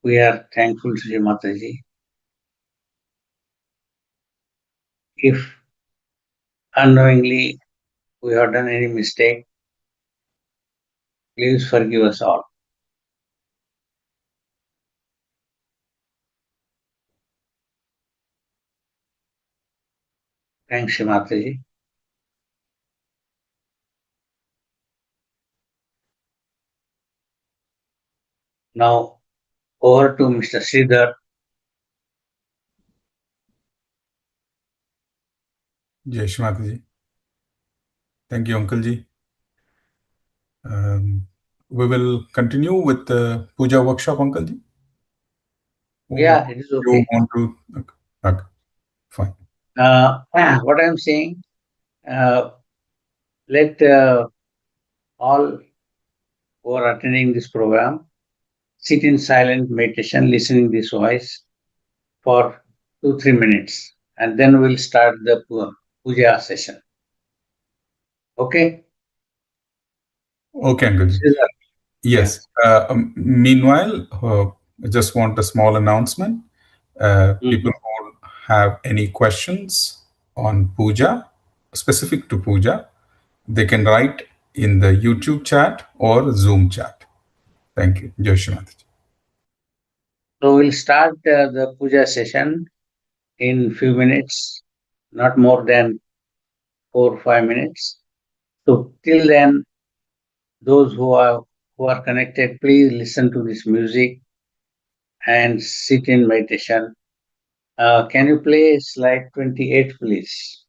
We are thankful to Shri Mataji. If unknowingly we have done any mistake, please forgive us all. Thanks, Mataji. Now over to Mr. Sridhar. Jai Shri Mataji. Thank you, Uncle Ji. We will continue with the puja workshop, Uncle Ji. Yeah, it is You okay. want to? Okay, fine. What I'm saying, let all who are attending this program sit in silent meditation, listening this voice for 2-3 minutes, and then we'll start the puja session. Okay? Okay, Uncle Ji. Sridhar. Yes. Meanwhile, I just want a small announcement. People who have any questions on puja, specific to puja, they can write in the YouTube chat or Zoom chat. Thank you. Jai Shri Mataji. So we'll start the puja session in few minutes, not more than 4-5 minutes. So till then, those who are connected, please listen to this music and sit in meditation. Can you play slide 28, please?